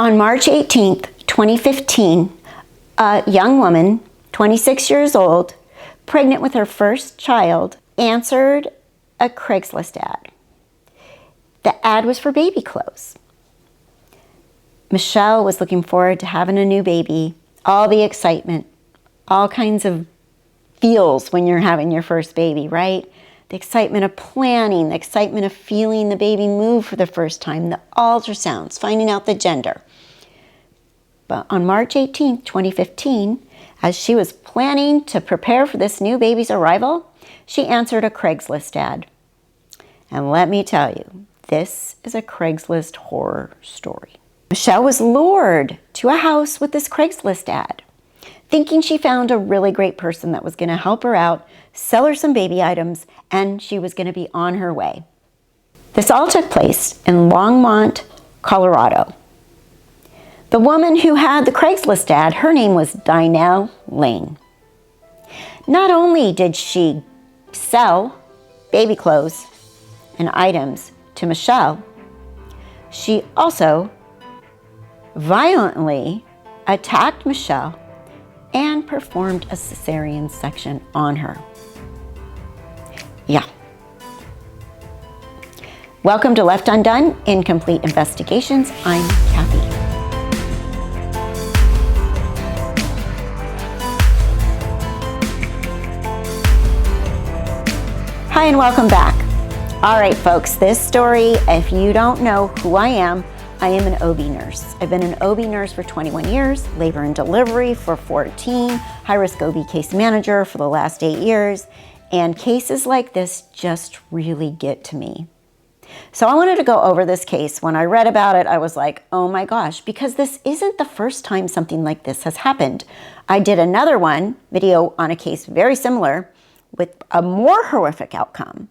On March 18th, 2015, a young woman, 26 years old, pregnant with her first child, answered a Craigslist ad. The ad was for baby clothes. Michelle was looking forward to having a new baby, all the excitement, all kinds of feels when you're having your first baby, right? The excitement of planning, the excitement of feeling the baby move for the first time, the ultrasounds, finding out the gender. But on March 18th, 2015, as she was planning to prepare for this new baby's arrival, she answered a Craigslist ad. And let me tell you, this is a Craigslist horror story. Michelle was lured to a house with this Craigslist ad, thinking she found a really great person that was going to help her out, sell her some baby items, and she was going to be on her way. This all took place in Longmont, Colorado. The woman who had the Craigslist ad, her name was Dynel Lane. Not only did she sell baby clothes and items to Michelle, she also violently attacked Michelle and performed a cesarean section on her. Yeah. Welcome to Left Undone Incomplete Investigations. I'm Kathy. Hi and welcome back. All right, folks, this story, if you don't know who I am an OB nurse. I've been an OB nurse for 21 years, labor and delivery for 14, high-risk OB case manager for the last 8 years, and cases like this just really get to me. So I wanted to go over this case. When I read about it, I was like, oh my gosh, because this isn't the first time something like this has happened. I did another video on a case very similar with a more horrific outcome,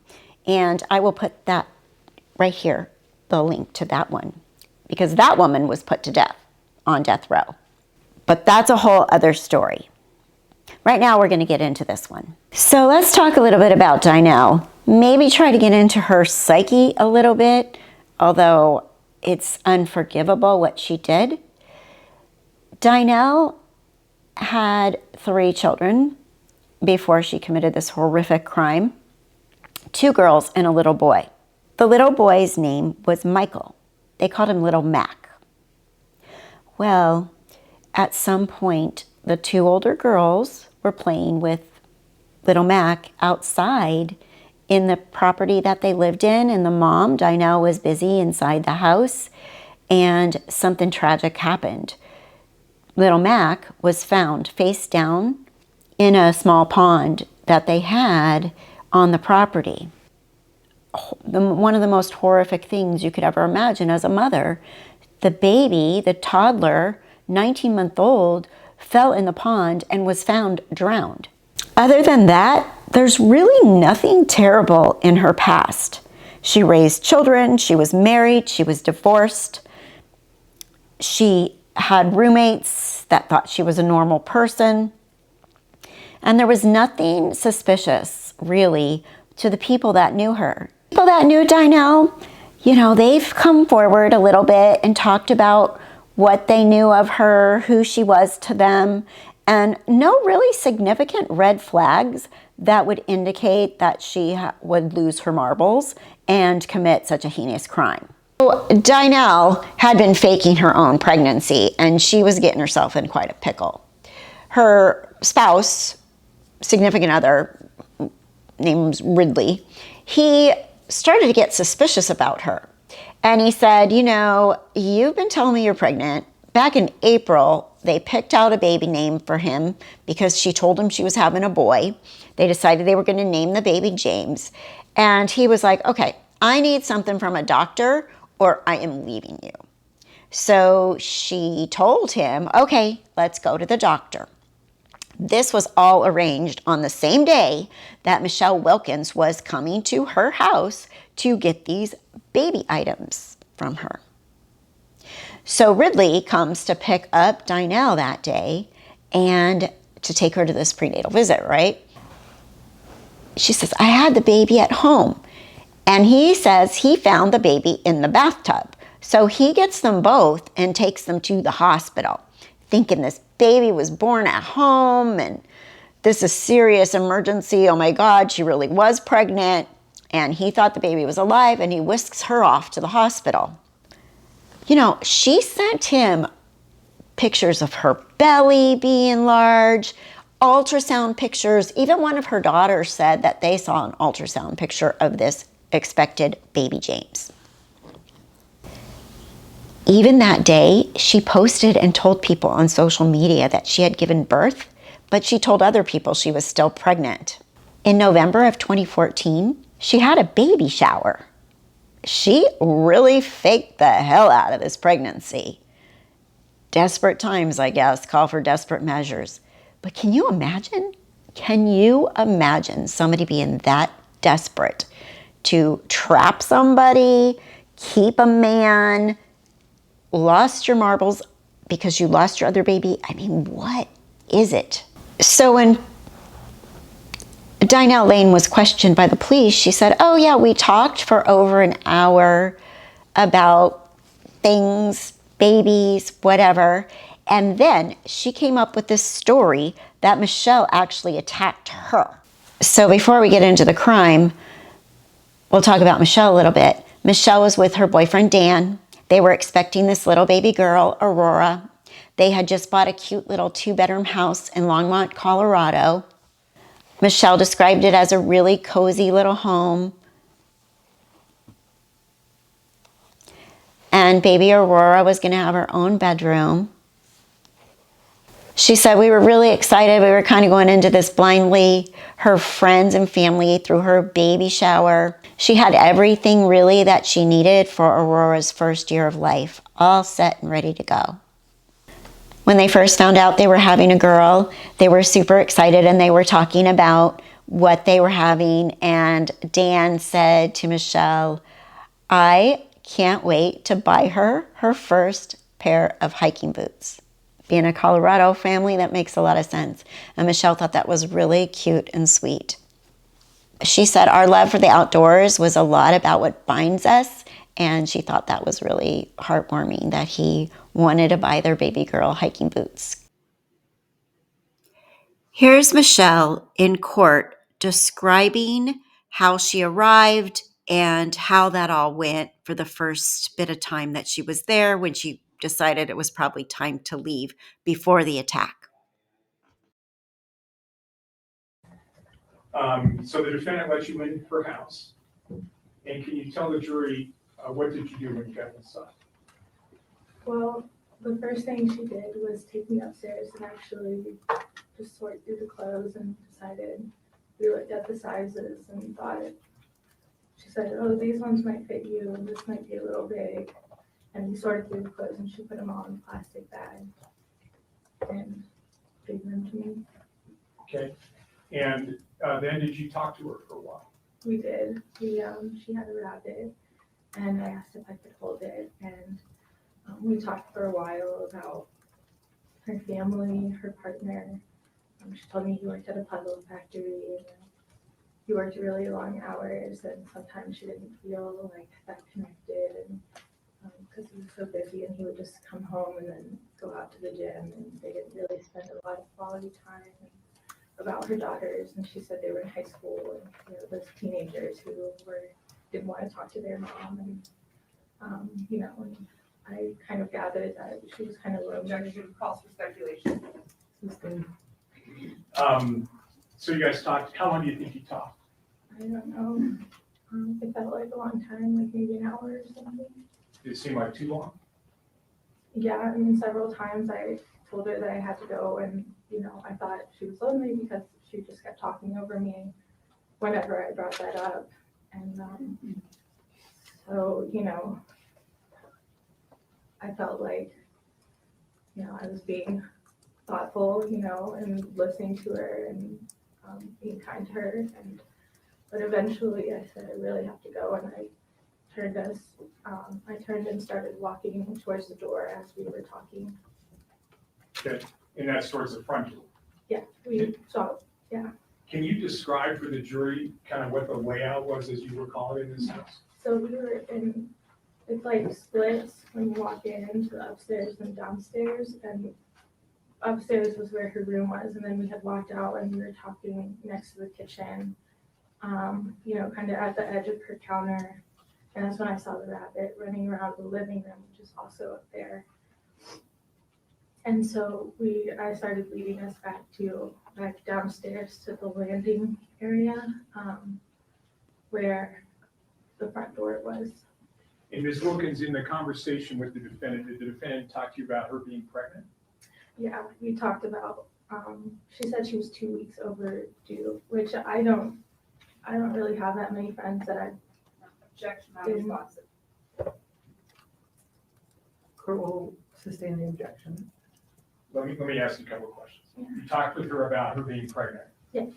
and I will put that right here, the link to that one, because that woman was put to death on death row. But that's a whole other story. Right now, we're going to get into this one. So let's talk a little bit about Dynel. Maybe try to get into her psyche a little bit, although it's unforgivable what she did. Dynel had 3 children before she committed this horrific crime. 2 girls and a little boy. The little boy's name was Michael. They called him Little Mac. Well, at some point, the 2 older girls were playing with Little Mac outside in the property that they lived in, and the mom, Dynel, was busy inside the house, and something tragic happened. Little Mac was found face down in a small pond that they had on the property. One of the most horrific things you could ever imagine as a mother. The baby, the toddler, 19-month-old, fell in the pond and was found drowned. Other than that, there's really nothing terrible in her past. She raised children, she was married, she was divorced. She had roommates that thought she was a normal person. And there was nothing suspicious, really, to the people that knew her. People that knew Dynel, you know, they've come forward a little bit and talked about what they knew of her, who she was to them, and no really significant red flags that would indicate that she would lose her marbles and commit such a heinous crime. So Dynel had been faking her own pregnancy, and she was getting herself in quite a pickle. Her spouse, significant other, named Ridley, he started to get suspicious about her. And he said, you know, you've been telling me you're pregnant. Back in April, they picked out a baby name for him because she told him she was having a boy. They decided they were going to name the baby James. And he was like, okay, I need something from a doctor or I am leaving you. So she told him, okay, let's go to the doctor. This was all arranged on the same day that Michelle Wilkins was coming to her house to get these baby items from her. So Ridley comes to pick up Dynel that day and to take her to this prenatal visit, right? She says, I had the baby at home. And he says he found the baby in the bathtub. So he gets them both and takes them to the hospital, thinking this baby was born at home and this is serious emergency. Oh my God, she really was pregnant. And he thought the baby was alive, and he whisks her off to the hospital. You know, she sent him pictures of her belly being large, ultrasound pictures. Even one of her daughters said that they saw an ultrasound picture of this expected baby James. Even that day, she posted and told people on social media that she had given birth, but she told other people she was still pregnant. In November of 2014, she had a baby shower. She really faked the hell out of this pregnancy. Desperate times, I guess, call for desperate measures. But can you imagine? Can you imagine somebody being that desperate to trap somebody, keep a man, lost your marbles because you lost your other baby? I mean, what is it? So when Dynel Lane was questioned by the police, she said, oh yeah, we talked for over an hour about things, babies, whatever. And then she came up with this story that Michelle actually attacked her. So before we get into the crime, we'll talk about Michelle a little bit. Michelle was with her boyfriend, Dan. They were expecting this little baby girl, Aurora. They had just bought a cute little 2-bedroom house in Longmont, Colorado. Michelle described it as a really cozy little home. And baby Aurora was going to have her own bedroom. She said, we were really excited. We were kind of going into this blindly. Her friends and family threw her baby shower. She had everything really that she needed for Aurora's first year of life, all set and ready to go. When they first found out they were having a girl, they were super excited and they were talking about what they were having. And Dan said to Michelle, I can't wait to buy her first pair of hiking boots. Being a Colorado family, that makes a lot of sense. And Michelle thought that was really cute and sweet. She said our love for the outdoors was a lot about what binds us. And she thought that was really heartwarming that he wanted to buy their baby girl hiking boots. Here's Michelle in court describing how she arrived and how that all went for the first bit of time that she was there when she decided it was probably time to leave before the attack. So the defendant let you in her house. And can you tell the jury, what did you do when you got inside? Well, the first thing she did was take me upstairs and actually just sort through the clothes and decided, we looked at the sizes and thought, she said, oh, these ones might fit you and this might be a little big. And we sorted through the clothes and she put them all in a plastic bag and gave them to me. Okay. And then did you talk to her for a while? We did. She had a rabbit and I asked if I could hold it. And we talked for a while about her family, her partner. She told me he worked at a puzzle factory and he worked really long hours and sometimes she didn't feel like that connected and because he was so busy and he would just come home and then go out to the gym and they didn't really spend a lot of quality time. And about her daughters, and she said they were in high school and those teenagers who didn't want to talk to their mom and and I kind of gathered that she was kind of lonely. Objection, calls for speculation. So you guys talked, how long do you think you talked? I don't know. It felt like a long time, like maybe an hour or something. Did it seem like too long? Yeah, I mean, several times I told her that I had to go and, I thought she was lonely because she just kept talking over me whenever I brought that up. And so, I felt like, I was being thoughtful, and listening to her and being kind to her. But eventually I said, I really have to go. And I turned and started walking towards the door as we were talking. Okay. And that's towards the front door? Yeah, yeah. Can you describe for the jury kind of what the layout was as you recall it in this house? So we were in it's like splits when you walk into the upstairs and downstairs, and upstairs was where her room was, and then we had walked out and we were talking next to the kitchen, kind of at the edge of her counter. And that's when I saw the rabbit running around the living room, which is also up there. And so I started leading us back downstairs to the landing area, where the front door was. And Ms. Wilkins, in the conversation with the defendant, did the defendant talk to you about her being pregnant? Yeah, we talked about, she said she was 2 weeks overdue, which I don't really have that many friends that I, Objection, not responsive. Court will sustain the objection. Let me ask you a couple of questions. You talked with her about her being pregnant. Yes.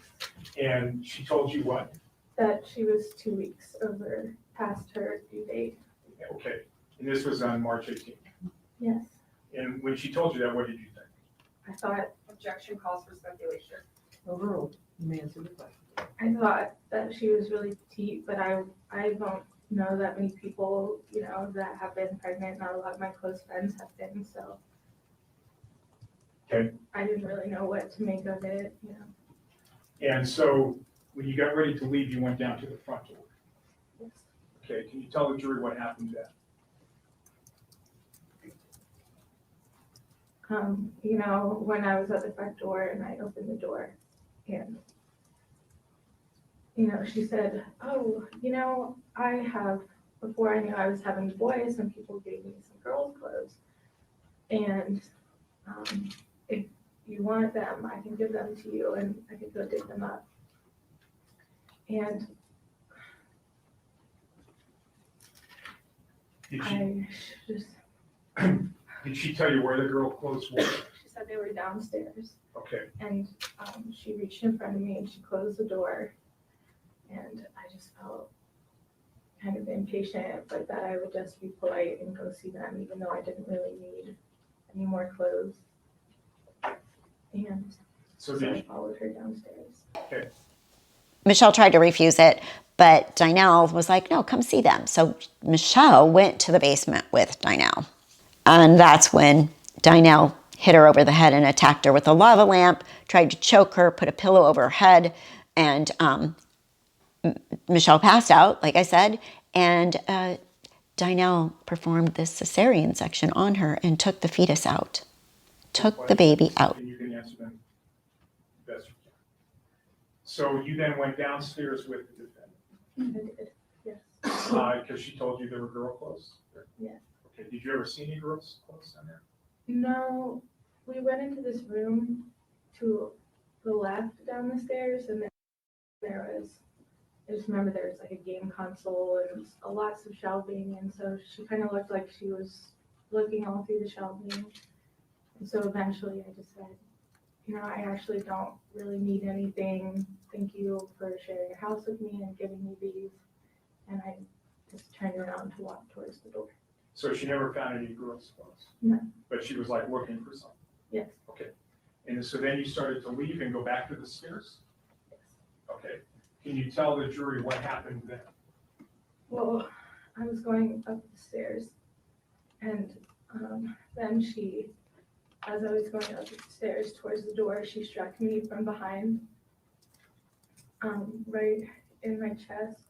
And she told you what? that she was 2 weeks over past her due date. Okay, and this was on March 18th. Yes, And when she told you that, what did you think? I thought Objection calls for speculation. Overruled. You may answer the question. I thought that she was really petite, but I don't know that many people, that have been pregnant. Not a lot of my close friends have been, so. Okay. I didn't really know what to make of it, And so when you got ready to leave, you went down to the front door. Yes. Okay, can you tell the jury what happened then? When I was at the front door and I opened the door and, she said, oh, before I knew I was having boys, some people gave me some girls' clothes. And if you want them, I can give them to you and I can go dig them up. And Did she tell you where the girl clothes were? she said they were downstairs. Okay, And she reached in front of me and she closed the door. And I just felt kind of impatient, but that I would just be polite and go see them, even though I didn't really need any more clothes. And so so I did followed her downstairs. Michelle tried to refuse it, but Dynel was like, no, come see them. So Michelle went to the basement with Dynel. And that's when Dynel hit her over the head and attacked her with a lava lamp, tried to choke her, put a pillow over her head, and Michelle passed out, like I said, and Dynel performed this cesarean section on her and took the fetus out, took the baby out. And you can answer them best you can. So you then went downstairs with the defendant? I did, yes. Because she told you there were girl clothes? Yes. Okay, did you ever see any girls' clothes down there? No, we went into this room to the left down the stairs, and then I just remember there was like a game console and lots of shelving, and so she kind of looked like she was looking all through the shelving. And so eventually I just said, I actually don't really need anything. Thank you for sharing your house with me and giving me these. And I just turned around to walk towards the door. So she never found any girls' clothes? No. But she was like looking for something? Yes. Okay. And so then you started to leave and go back to the stairs? Yes. Okay. Can you tell the jury what happened then? Well, I was going up the stairs, and then as I was going up the stairs towards the door, she struck me from behind, right in my chest,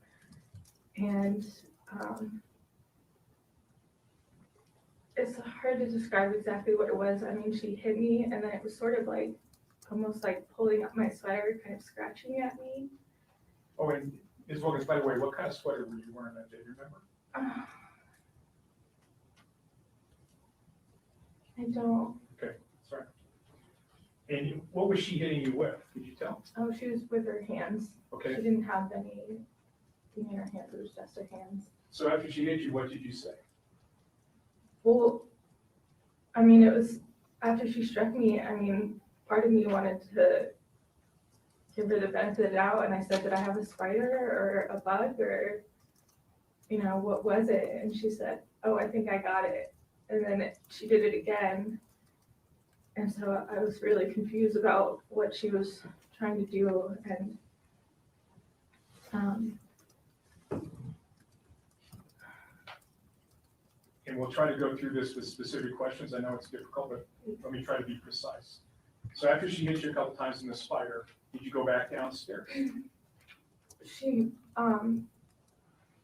and it's hard to describe exactly what it was. I mean, she hit me, and then it was sort of like, almost like pulling up my sweater, kind of scratching at me. Oh, and Ms. Wilkins, by the way, what kind of sweater were you wearing that day, do you remember? I don't. Okay, sorry. And what was she hitting you with? Could you tell? Oh, she was with her hands. She Okay, didn't have anything in her hands. It was just her hands. so after she hit you, what did you say? Well, I mean, it was after she struck me. I mean, part of me wanted to give her the benefit of the doubt, and I said, "Did I have a spider or a bug or, what was it?" And she said, "Oh, I think I got it." And then she did it again, and so I was really confused about what she was trying to do, and and we'll try to go through this with specific questions. I know it's difficult, but let me try to be precise. So after she hit you a couple times in the spider, did you go back downstairs? She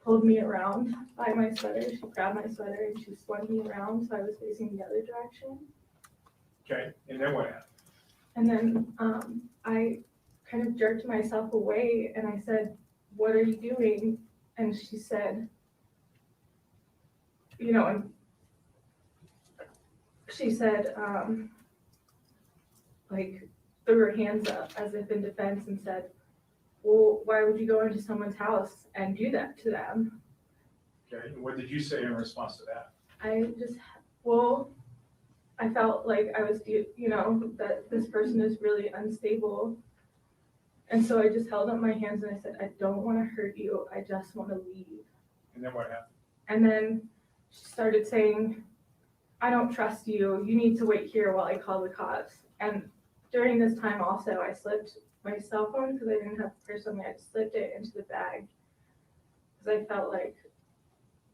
pulled me around by my sweater. She grabbed my sweater and she swung me around so I was facing the other direction. Okay, and then what happened? And then I kind of jerked myself away and I said, "What are you doing?" And she said, you know, and she said, like, threw her hands up as if in defense and said, "Well, why would you go into someone's house and do that to them?" Okay, and what did you say in response to that? I felt like I was, that this person is really unstable. And so I just held up my hands and I said, "I don't want to hurt you. I just want to leave." And then what happened? And then she started saying, "I don't trust you. You need to wait here while I call the cops." And during this time also, I slipped my cell phone because I didn't have the purse on me. I slipped it into the bag because I felt like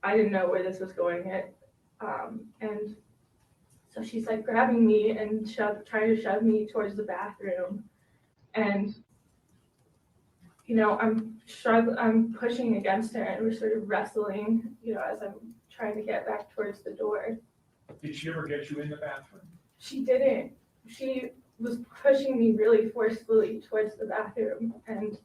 I didn't know where this was going. And so she's like grabbing me and trying to shove me towards the bathroom. And, I'm pushing against her and we're sort of wrestling, as I'm trying to get back towards the door. Did she ever get you in the bathroom? She didn't. She was pushing me really forcefully towards the bathroom. And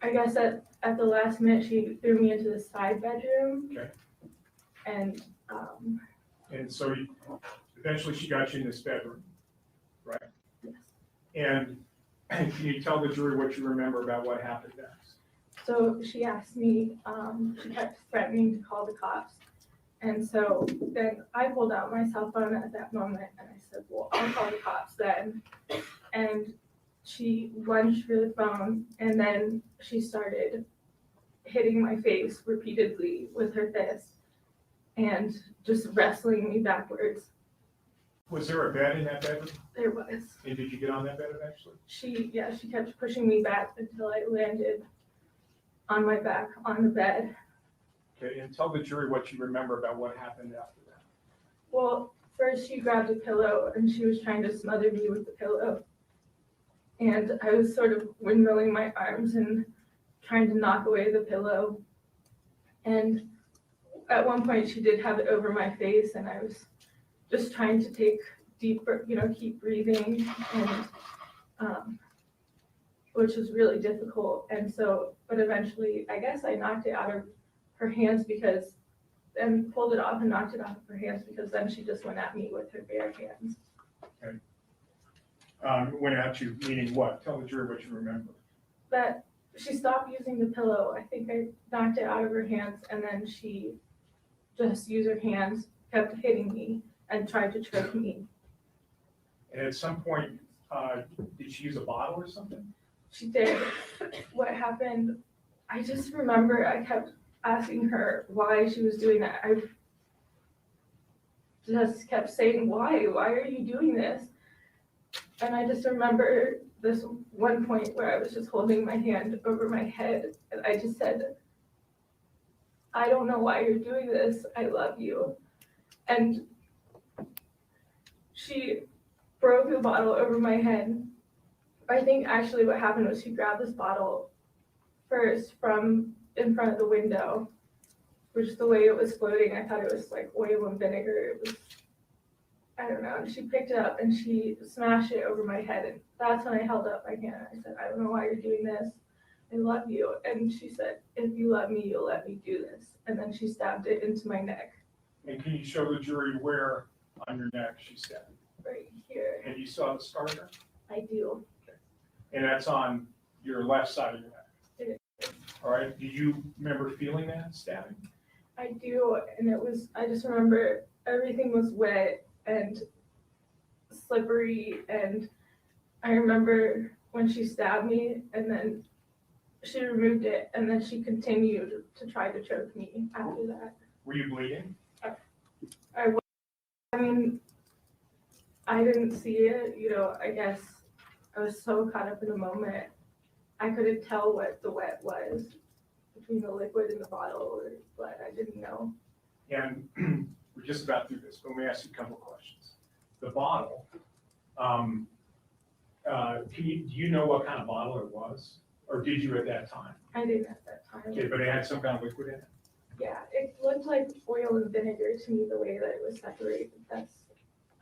I guess at the last minute, she threw me into the side bedroom. Okay. And so eventually she got you in this bedroom, right? yes. And can you tell the jury what you remember about what happened next? So she asked me, she kept threatening to call the cops. And so then I pulled out my cell phone at that moment and I said, "Well, I'll call the cops then." And she lunged for the phone and then she started hitting my face repeatedly with her fist and just wrestling me backwards. Was there a bed in that bedroom? There was. And did you get on that bed eventually? She kept pushing me back until I landed on my back on the bed. Okay, and tell the jury what you remember about what happened after that. Well, first she grabbed a pillow and she was trying to smother me with the pillow. And I was sort of windmilling my arms and trying to knock away the pillow. And at one point she did have it over my face and I was just trying to take deeper, keep breathing, and which was really difficult. And so, but eventually I guess I knocked it out of her hands and pulled it off and knocked it off of her hands because then she just went at me with her bare hands. Okay. Went at you, meaning what? Tell the jury what you remember. That she stopped using the pillow. I think I knocked it out of her hands and then she just used her hands, kept hitting me and tried to choke me. And at some point, did she use a bottle or something? She did. What happened, I just remember I kept asking her why she was doing that. I just kept saying, why are you doing this? And I just remember this one point where I was just holding my hand over my head and I just said, "I don't know why you're doing this. I love you." And she broke the bottle over my head. I think actually what happened was she grabbed this bottle first from in front of the window, which the way it was floating, I thought it was like oil and vinegar. It was, I don't know. And she picked it up and she smashed it over my head. And that's when I held up my hand. I said, "I don't know why you're doing this. I love you." And she said, "If you love me, you'll let me do this." And then she stabbed it into my neck. And can you show the jury where on your neck she stabbed? Right here. And you saw the scar there? I do. And that's on your left side of your neck? It is. All right, do you remember feeling that stabbing? I do. And I just remember everything was wet and slippery. And I remember when she stabbed me and then she removed it and then she continued to try to choke me after that. Were you bleeding? I mean, I didn't see it, I guess I was so caught up in the moment. I couldn't tell what the wet was between the liquid and the bottle or blood. I didn't know. And we're just about through this, but let me ask you a couple of questions. The bottle, do you know what kind of bottle it was? Or did you at that time? I didn't at that time. Okay, but it had some kind of liquid in it? Yeah, it looked like oil and vinegar to me, the way that it was separated. I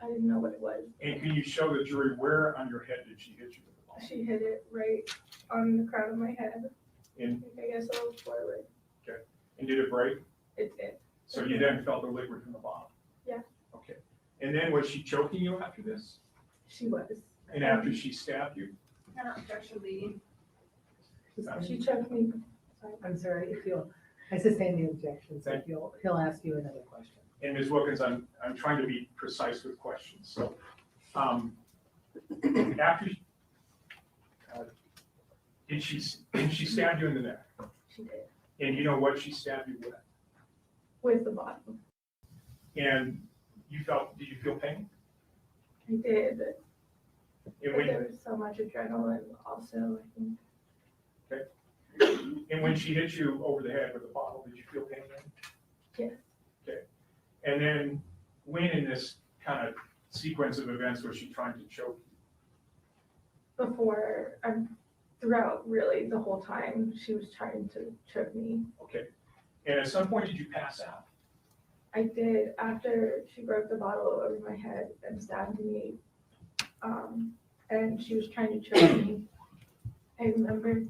didn't know what it was. And can you show the jury where on your head did she hit you with the bottle? She hit it right on the crown of my head. And, I guess a little forward. and did it break? It did. So you then felt the liquid from the bottle? Yeah. Okay. And then was she choking you after this? She was. And after she stabbed you? Objection leading. She choked me. I'm sorry, if you'll, I sustain the objection, so Thank he'll ask you another question. And Ms. Wilkins, I'm trying to be precise with questions. So, after, did she stab you in the neck? She did. And you know what she stabbed you with? With the bottle. And did you feel pain? I did. And But when, there was so much adrenaline also, I think. and when she hit you over the head with the bottle, did you feel pain then? Yes. Okay. And then when in this kind of sequence of events was she trying to choke you? Before, throughout really the whole time, she was trying to choke me. Okay. And at some point, did you pass out? I did after she broke the bottle over my head and stabbed me. And she was trying to choke me. I remember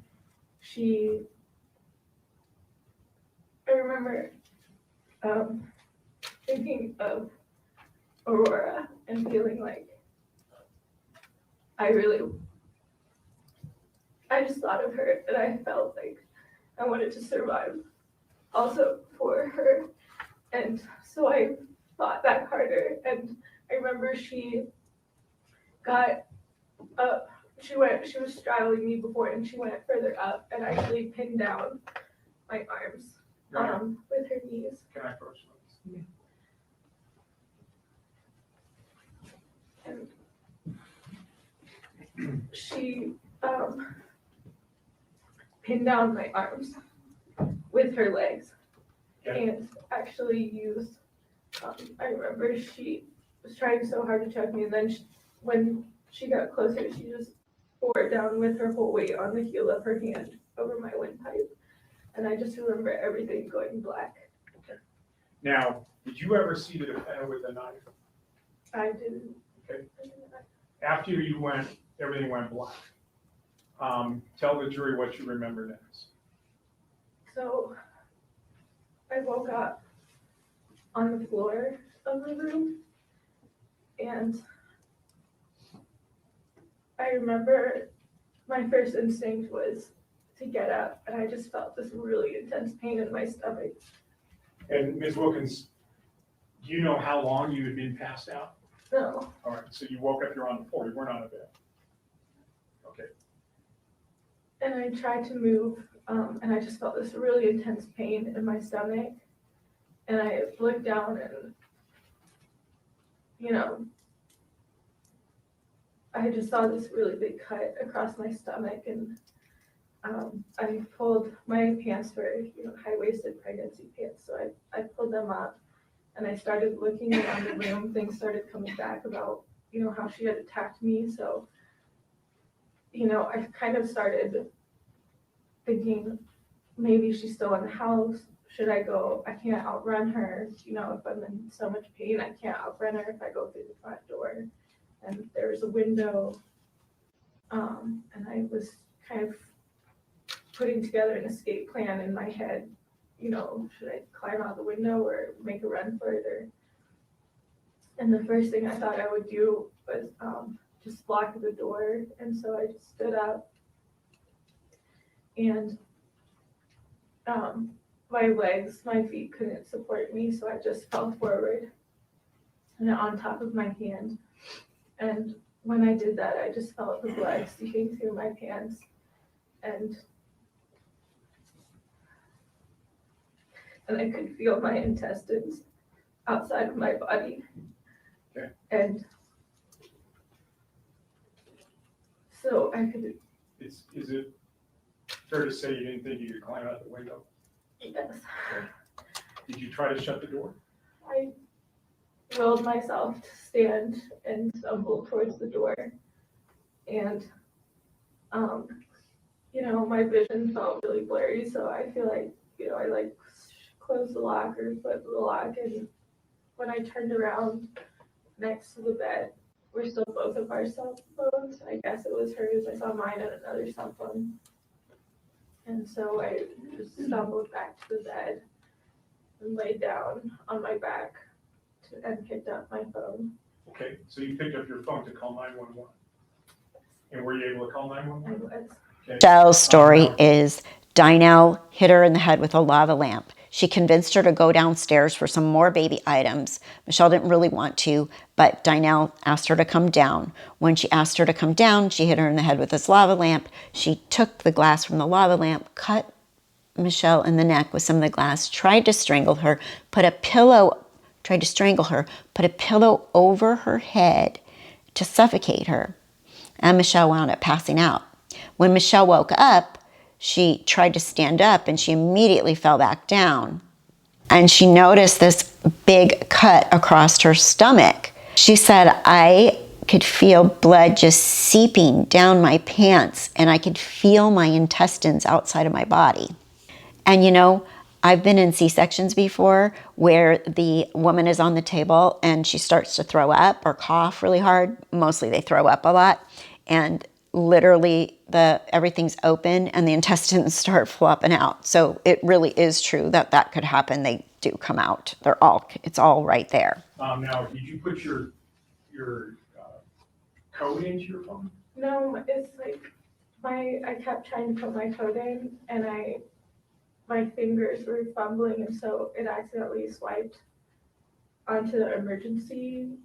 thinking of Aurora and feeling like I just thought of her and I felt like I wanted to survive also for her. And so I fought back harder. And I remember she got up, she was straddling me before and she went further up and actually pinned down my arms with her knees. Can I approach those? And she pinned down my arms with her legs Okay. and actually used, I remember she was trying so hard to choke me and then when she got closer, she just bore down with her whole weight on the heel of her hand over my windpipe. And I just remember everything going black. Now, did you ever see the defendant with a knife? I didn't. Okay. After everything went black. Tell the jury what you remember next. So I woke up on the floor of the room and I remember my first instinct was to get up and I just felt this really intense pain in my stomach. And Ms. Wilkins, do you know how long you had been passed out? No, All right, so you woke up, you're on the floor, you weren't on a bed. Okay. and I tried to move and I just felt this really intense pain in my stomach. And I looked down and, I just saw this really big cut across my stomach and I pulled my pants for, high-waisted pregnancy pants. So I pulled them up and I started looking around the room. Things started coming back about, how she had attacked me. So, I kind of started thinking maybe she's still in the house. Should I go? I can't outrun her. If I'm in so much pain, I can't outrun her if I go through the front door. And there was a window. And I was kind of putting together an escape plan in my head. Should I climb out the window or make a run for it? And the first thing I thought I would do was just block the door. And so I just stood up and my feet couldn't support me. So I just fell forward and on top of my hand. And when I did that, I just felt the blood seeping through my pants. And I could feel my intestines outside of my body. Okay. And so I could, Is it fair to say you didn't think you could climb out the window? Yes. Did you try to shut the door? I willed myself to stand and stumble towards the door. And, my vision felt really blurry, so I feel like, I like closed the lock or flipped the lock, and when I turned around next to the bed were still both of our cell phones. I guess it was hers. I saw mine and another cell phone. And so I just stumbled back to the bed and laid down on my back and picked up my phone. Okay, so you picked up your phone to call 911. And were you able to call I 911? was. Okay. Michelle's story Now- is Dynel hit her in the head with a lava lamp. She convinced her to go downstairs for some more baby items. Michelle didn't really want to, but Dynel asked her to come down. When she asked her to come down, she hit her in the head with this lava lamp. She took the glass from the lava lamp, cut Michelle in the neck with some of the glass, tried to strangle her, put a pillow over her head to suffocate her. And Michelle wound up passing out. When Michelle woke up, she tried to stand up and she immediately fell back down. And she noticed this big cut across her stomach. She said, I could feel blood just seeping down my pants and I could feel my intestines outside of my body. And I've been in C-sections before where the woman is on the table and she starts to throw up or cough really hard. Mostly they throw up a lot. And literally everything's open and the intestines start flopping out. So it really is true that could happen. They do come out. It's all right there. Now, did you put your code into your phone? No, it's like I kept trying to put my code in and my fingers were fumbling, and so it accidentally swiped onto the emergency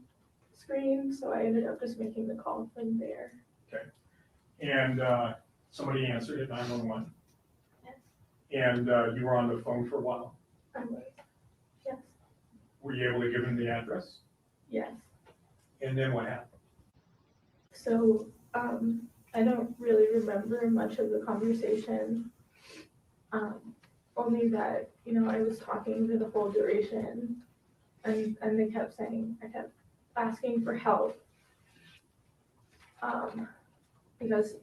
screen. So I ended up just making the call from there. Okay. And somebody answered at 911? Yes. And you were on the phone for a while? Yes. Were you able to give them the address? Yes. And then what happened? So I don't really remember much of the conversation. Only that, I was talking for the whole duration and they kept saying, I kept asking for help. Because,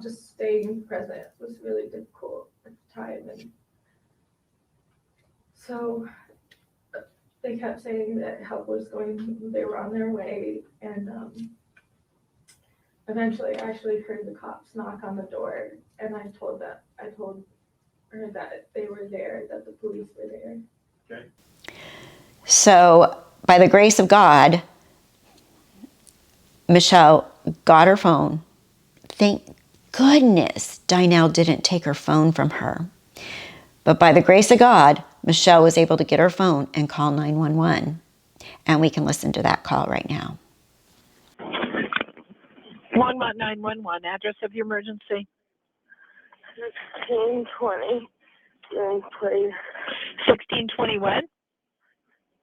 just staying present was really difficult at the time. And so they kept saying that help was they were on their way. And eventually I actually heard the cops knock on the door and I told her that they were there, that the police were there. Okay. So by the grace of God, Michelle got her phone. Thank goodness Dynel didn't take her phone from her. But by the grace of God, Michelle was able to get her phone and call 911. And we can listen to that call right now. Longmont 911, address of your emergency. 1620 Green Place. 1620 what?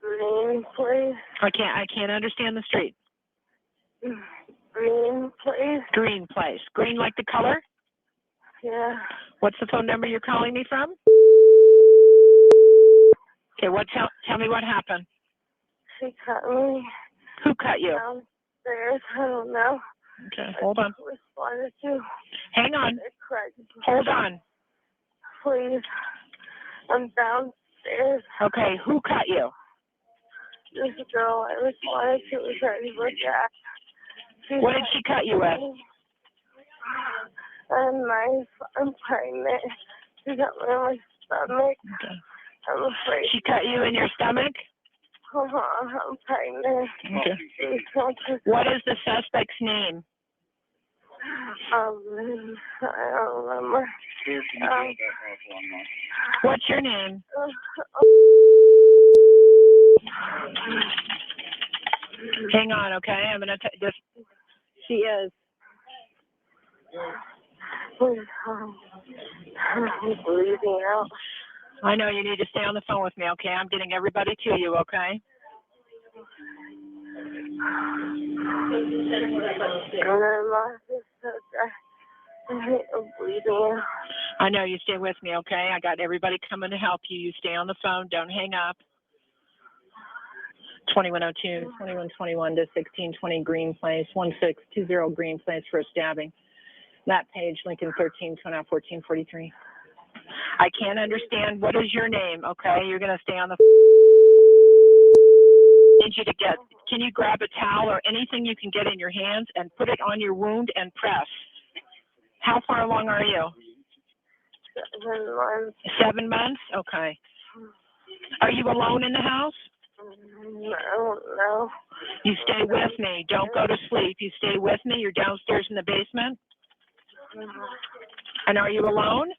Green Place. I can't understand the street. Green Place. Green Place. Green like the color? Yeah. What's the phone number you're calling me from? Okay, tell me what happened. She cut me Who cut you? downstairs. I don't know. Okay, hold on. I responded to Hang on. Craigslist. Hold on. Please. I'm downstairs. Okay, who cut you? This girl I responded to was ready to look at. What did she cut you with? A knife. I'm pregnant. She got me in my stomach. Okay. I'm afraid. She cut you in your stomach? I'm pregnant. Okay. Please don't What is the suspect's name? I don't remember. What's your name? Hang on, okay? I'm going to just... She is. I'm bleeding out. I know you need to stay on the phone with me, okay? I'm getting everybody to you, okay? And then my sister hate bleeding. I know, you stay with me, okay? I got everybody coming to help you. You stay on the phone. Don't hang up. 2102, 2121 to 1620 Green Place, 1620 Green Place for a stabbing. That page, Lincoln 13, 1443. I can't understand. What is your name, okay? You're going to stay on the need you to get, can you grab a towel or anything you can get in your hands and put it on your wound and press? How far along are you? 7 months. 7 months? Okay. Are you alone in the house? I don't know. You stay with me. Don't go to sleep. You stay with me. You're downstairs in the basement? And are you alone?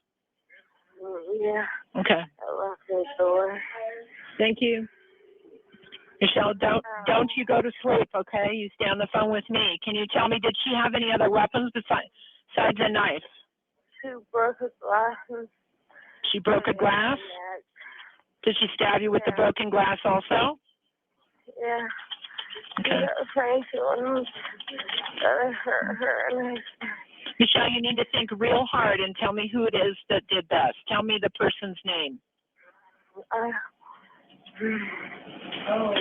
Yeah, Okay. I left the door. Thank you. Michelle, don't you go to sleep, okay? You stay on the phone with me. Can you tell me, did she have any other weapons besides a knife? She broke a glass. She broke a glass? Did she stab you with the broken glass also? Yeah. Okay. She got Frank's one. That hurt her. And Michelle, you need to think real hard and tell me who it is that did this. Tell me the person's name.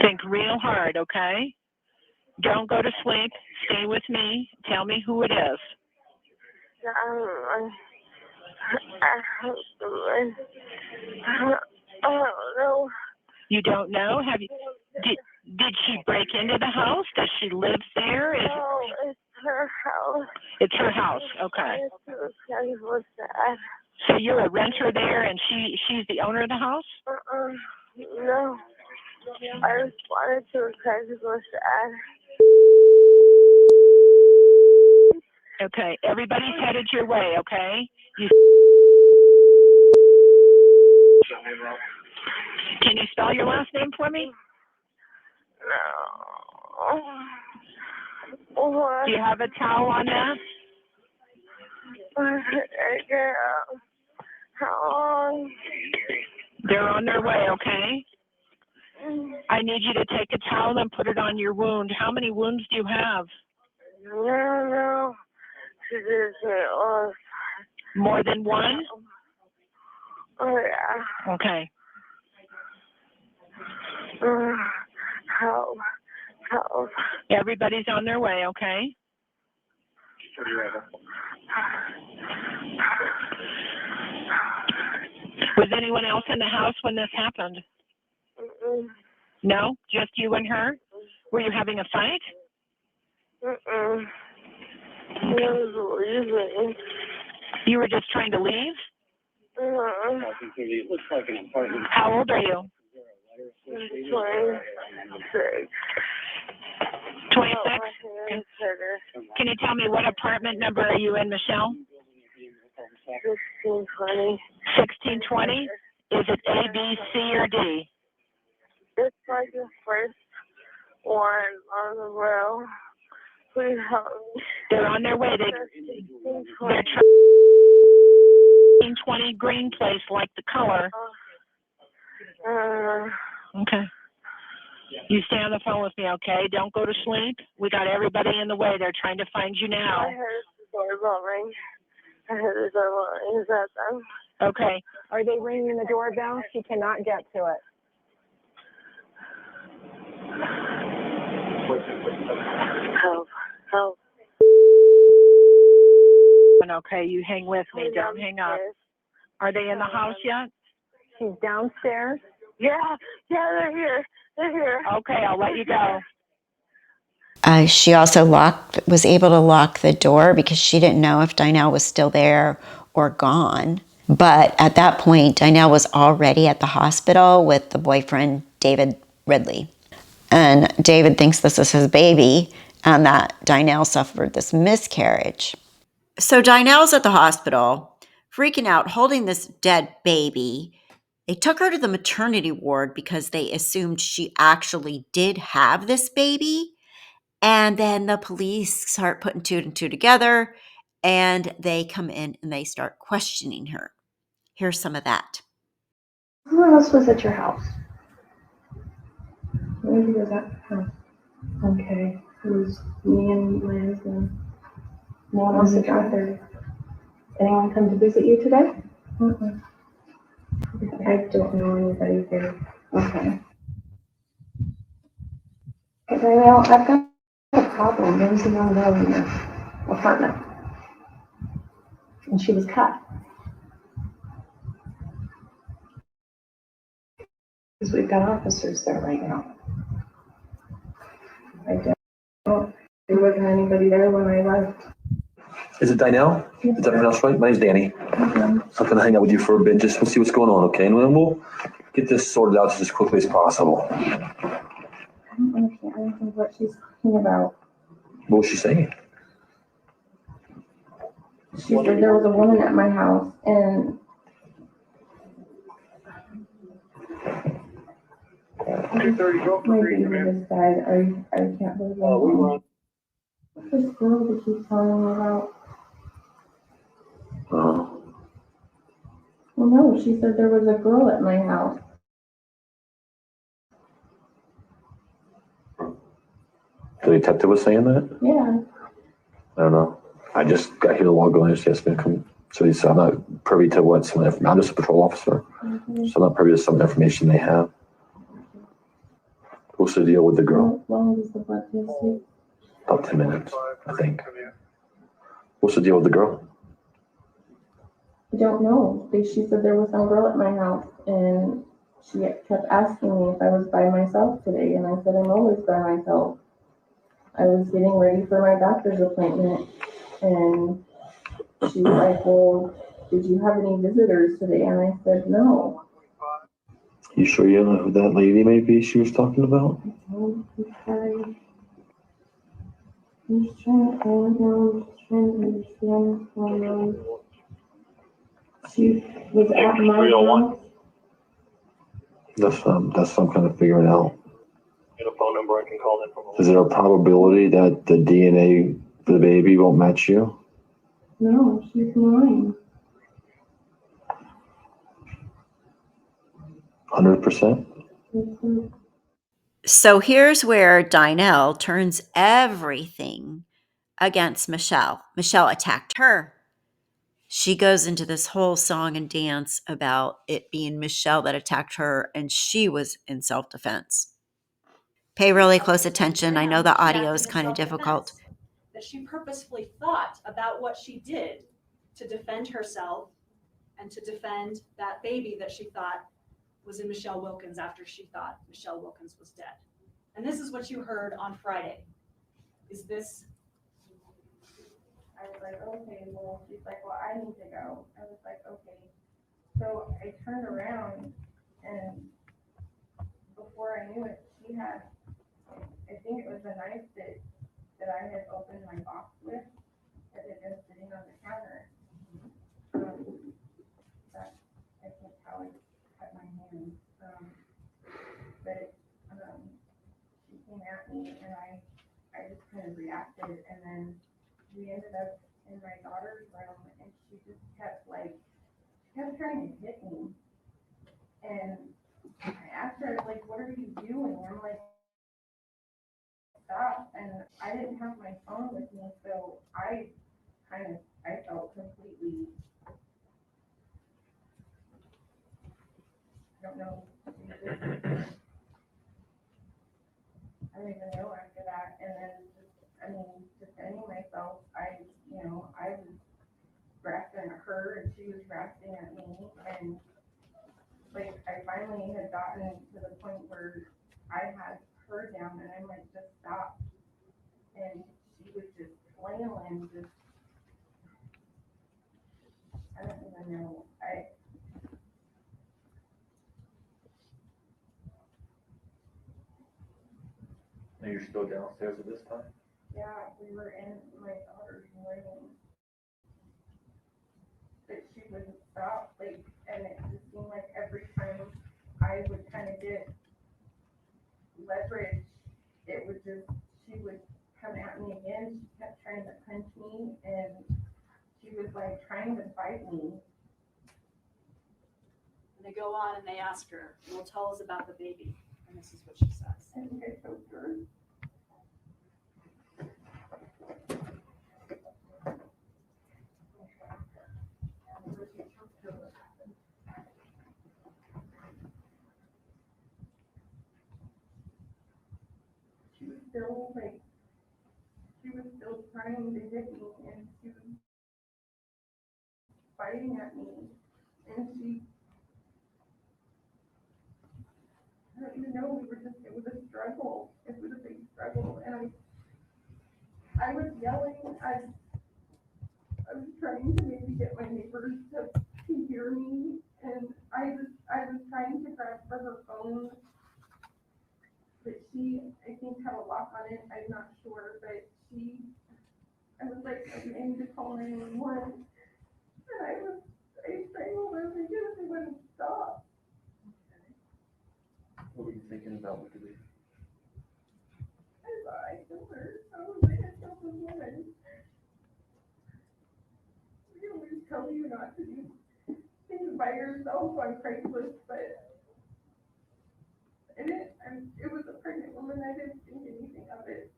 Think real hard, okay? Don't go to sleep. Stay with me. Tell me who it is. I don't know. You don't know? Have you? Did she break into the house? Does she live there? No, it's her house. It's her house. Okay. What's that? So you're a renter there, and she's the owner of the house? No. I responded to a Craigslist ad. Okay. Everybody's headed your way. Okay. Can you spell your last name for me? No. What? Do you have a towel on that? How long? They're on their way, okay? I need you to take a towel and put it on your wound. How many wounds do you have? No. She just said, More than one? Oh, yeah. Okay. Help. Everybody's on their way, okay? Was anyone else in the house when this happened? Mm-mm. No? Just you and her? Were you having a fight? Mm-mm. He was leaving. You were just trying to leave? It looks like an apartment. How old are you? 26. 26? Can you tell me what apartment number are you in, Michelle? 1620. 1620? Is it A, B, C, or D? It's like the first one on the row. Please help me. They're on their way. They're 1620 Green Place, like the color. Okay. You stay on the phone with me, okay? Don't go to sleep. We got everybody in the way. They're trying to find you now. I heard the doorbell ring. Is that them? Okay. Are they ringing the doorbell? She cannot get to it. Help. Okay, you hang with me. Don't hang up. Are they in the house yet? She's downstairs. Yeah, they're here. Okay, I'll let you go. She also was able to lock the door because she didn't know if Dynel was still there or gone. But at that point, Dynel was already at the hospital with the boyfriend, David Ridley. And David thinks this is his baby and that Dynel suffered this miscarriage. So Dynel's at the hospital, freaking out, holding this dead baby. They took her to the maternity ward because they assumed she actually did have this baby. And then the police start putting two and two together, and they come in and they start questioning her. Here's some of that. Who else was at your house? Maybe was at the house. Okay. It was me and my husband. No one else at your Anyone come to visit you today? Mm-mm. I don't know anybody here. Okay. Okay, well, I've got a problem. There was a young girl in your apartment. And she was cut. Because we've got officers there right now. I don't, there wasn't anybody there when I left. Is it Dynel? Yes, Is that pronounced right? My name's Danny. Mhm. I'm gonna hang out with you for a bit, just to see what's going on, okay? And then we'll get this sorted out just as quickly as possible. I don't understand anything what she's talking about. What was she saying? She said there was a woman at my house and my baby just died. I can't believe it. What's this girl that she's telling me about? Well, no, she said there was a girl at my house. The detective was saying that? Yeah. I don't know. I just got here a while ago and she asked me to come. So he said, I'm not privy to what some information. I'm just a patrol officer. Okay. So I'm not privy to some information they have. What's the deal with the girl? How long does the blood test take? About 10 minutes, I think. What's the deal with the girl? I don't know. She said there was some girl at my house and she kept asking me if I was by myself today. And I said, I'm always by myself. I was getting ready for my doctor's appointment and she was like, well, did you have any visitors today? And I said, no. You sure you know who that lady may be she was talking about? I'm sorry. I'm just trying to calm down, just trying to understand what's going on. She was at my house. That's what I'm kind of figuring out. Get a phone number I can call them from. Is there a probability that the DNA for the baby won't match you? No, she's lying. 100%? So here's where Dynel turns everything against Michelle. Michelle attacked her. She goes into this whole song and dance about it being Michelle that attacked her, and she was in self-defense. Pay really close attention. I know the audio is kind of difficult. That she purposefully thought about what she did to defend herself and to defend that baby that she thought was in Michelle Wilkins after she thought Michelle Wilkins was dead. And this is what you heard on Friday. Is this? I was like, okay, well, she's like, well, I need to go. I was like, okay. So I turned around and before I knew it, she had, I think it was a knife that I had opened my box with that had been sitting on the counter. That I think how I cut my hand. But she came at me and I just kind of reacted and then we ended up in my daughter's room and she just kept trying to hit me. And I asked her, like, what are you doing? I'm like, stop. And I didn't have my phone with me, so I felt completely, I don't know, I don't even know after that. And then defending myself, I was grasping at her and she was grasping at me. And like, I finally had gotten to the point where I had her down and I'm like, just stop. And she was just flailing, I don't even know. And you're still downstairs at this time? Yeah, we were in my daughter's room. But she wouldn't stop, and it just seemed like every time I would kind of get leverage, she would come at me again. She kept trying to punch me, and she was like trying to fight me. And they go on and they ask her, well, tell us about the baby. And this is what she says. I think I choked her. still like, she was still trying to hit me, and she was fighting at me, and I don't even know, it was a struggle. It was a big struggle, and I was yelling. I was trying to maybe get my neighbors to hear me, and I was trying to grab for her phone, but she, I think, had a lock on it. I'm not sure, but I was like, I need to call 911, and I strangled her because it wouldn't stop. What were you thinking about with the baby? I thought I killed her. I was like, I killed this woman. They always tell you not to do things by yourself on Craigslist, but it was a pregnant woman. I didn't think anything of it.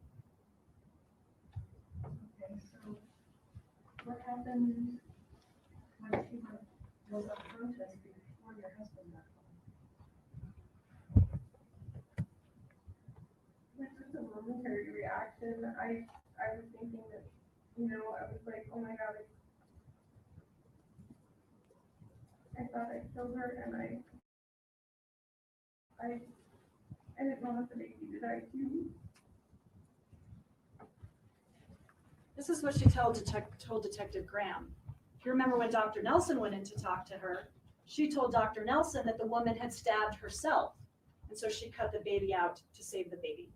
Okay, so what happened when she was unconscious before your husband got home? It was just a momentary reaction. I was thinking that, I was like, oh my God, I thought I killed her, and I didn't know if the baby did I too. This is what she told Detective Graham. If you remember when Dr. Nelson went in to talk to her, she told Dr. Nelson that the woman had stabbed herself, and so she cut the baby out to save the baby.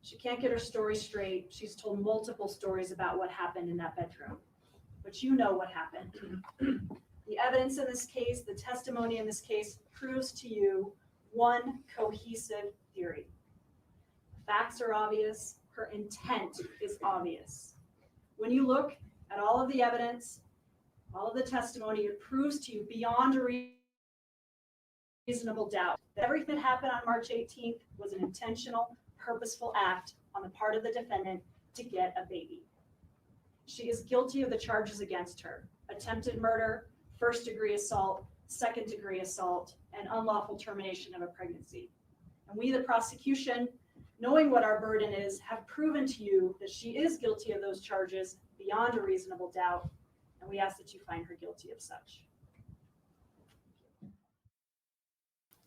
She can't get her story straight. She's told multiple stories about what happened in that bedroom, but you know what happened. The evidence in this case, the testimony in this case, proves to you one cohesive theory. The facts are obvious. Her intent is obvious. When you look at all of the evidence, all of the testimony, it proves to you beyond a reasonable doubt that everything that happened on March 18th was an intentional, purposeful act on the part of the defendant to get a baby. She is guilty of the charges against her: attempted murder, first-degree assault, second-degree assault, and unlawful termination of a pregnancy. And we, the prosecution, knowing what our burden is, have proven to you that she is guilty of those charges beyond a reasonable doubt, and we ask that you find her guilty of such.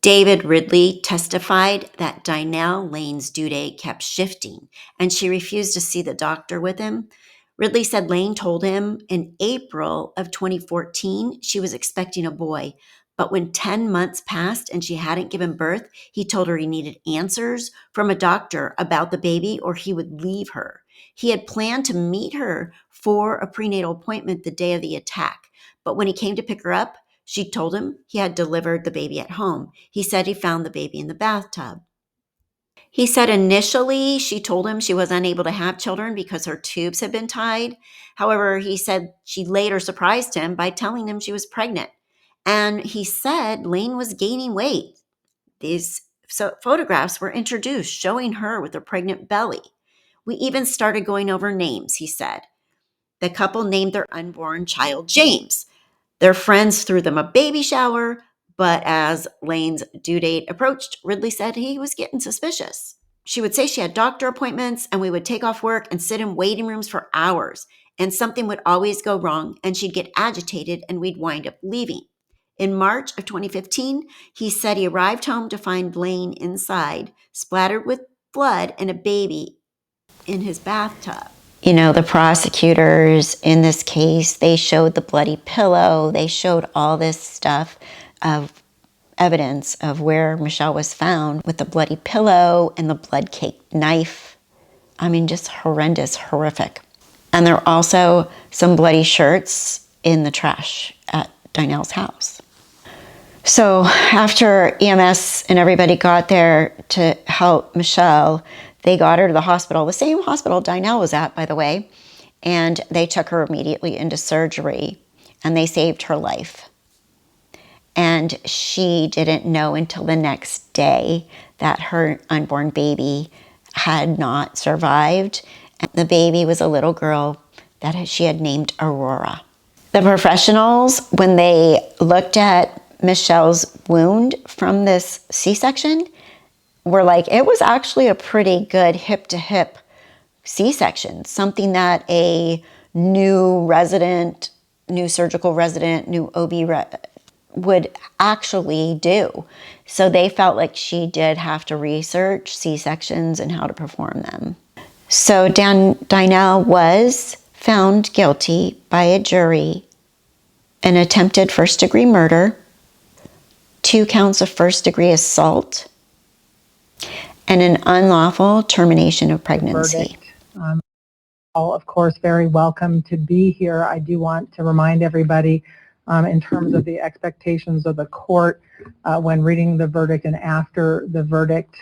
David Ridley testified that Dynel Lane's due date kept shifting, and she refused to see the doctor with him. Ridley said Lane told him in April of 2014 she was expecting a boy, but when 10 months passed and she hadn't given birth, he told her he needed answers from a doctor about the baby or he would leave her. He had planned to meet her for a prenatal appointment the day of the attack, but when he came to pick her up, she told him he had delivered the baby at home. He said he found the baby in the bathtub. He said initially she told him she was unable to have children because her tubes had been tied. However, he said she later surprised him by telling him she was pregnant. And he said Lane was gaining weight. These photographs were introduced showing her with a pregnant belly. We even started going over names, he said. The couple named their unborn child James. Their friends threw them a baby shower, but as Lane's due date approached, Ridley said he was getting suspicious. She would say she had doctor appointments, and we would take off work and sit in waiting rooms for hours, and something would always go wrong, and she'd get agitated, and we'd wind up leaving. In March of 2015, he said he arrived home to find Lane inside, splattered with blood and a baby in his bathtub. You know, the prosecutors in this case, they showed the bloody pillow. They showed all this stuff of evidence of where Michelle was found with the bloody pillow and the blood-caked knife. I mean, just horrendous, horrific. And there are also some bloody shirts in the trash at Dynel's house. So after EMS and everybody got there to help Michelle, they got her to the hospital, the same hospital Dynel was at, by the way, and they took her immediately into surgery, and they saved her life. And she didn't know until the next day that her unborn baby had not survived. And the baby was a little girl that she had named Aurora. The professionals, when they looked at Michelle's wound from this C-section, were like, it was actually a pretty good hip-to-hip C-section, something that a new resident, new surgical resident, new OB would actually do. So they felt like she did have to research C-sections and how to perform them. So Dynel was found guilty by a jury in attempted first-degree murder, 2 counts of first-degree assault, and an unlawful termination of pregnancy. All, of course, very welcome to be here. I do want to remind everybody in terms of the expectations of the court when reading the verdict and after the verdict,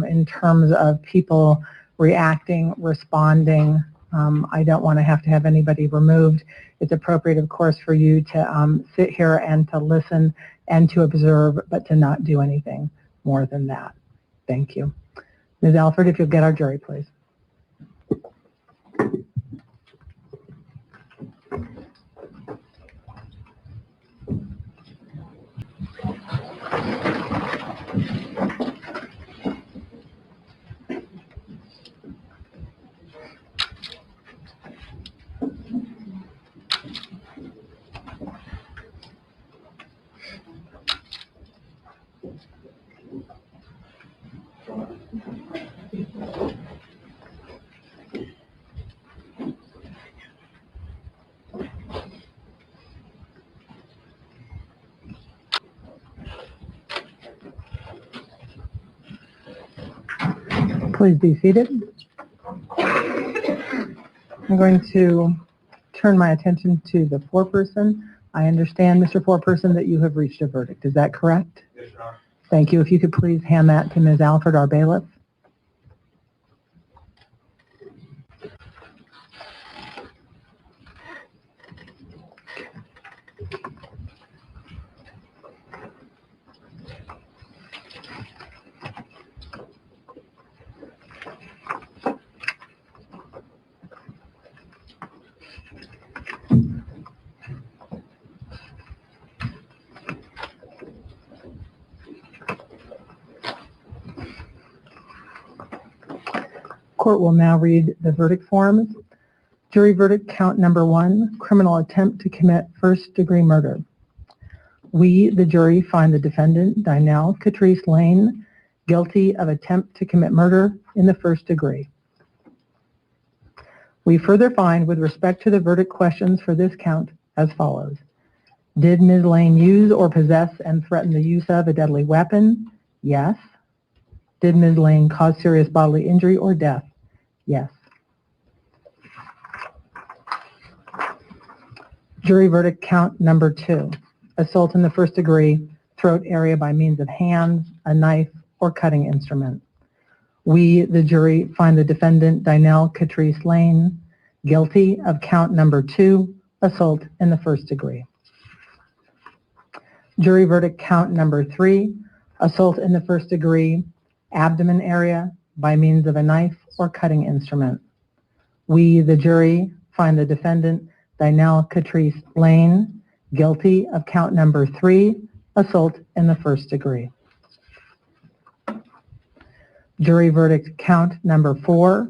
in terms of people reacting, responding. I don't want to have anybody removed. It's appropriate, of course, for you to sit here and to listen and to observe, but to not do anything more than that. Thank you. Ms. Alford, if you'll get our jury, please. Please be seated. I'm going to turn my attention to the foreperson. I understand, Mr. Foreperson, that you have reached a verdict. Is that correct? Yes, Your Honor. Thank you. If you could please hand that to Ms. Alford, our bailiff. Court will now read the verdict forms. Jury verdict count number 1, criminal attempt to commit first-degree murder. We, the jury, find the defendant, Dynel Catrice Lane, guilty of attempt to commit murder in the first degree. We further find, with respect to the verdict questions for this count, as follows. Did Ms. Lane use or possess and threaten the use of a deadly weapon? Yes. Did Ms. Lane cause serious bodily injury or death? Yes. Jury verdict count number 2, assault in the first degree, throat area by means of hands, a knife, or cutting instrument. We, the jury, find the defendant, Dynel Catrice Lane, guilty of count number 2, assault in the first degree. Jury verdict count number 3, assault in the first degree, abdomen area by means of a knife or cutting instrument. We, the jury, find the defendant, Dynel Catrice Lane, guilty of count number 3, assault in the first degree. Jury verdict count number 4,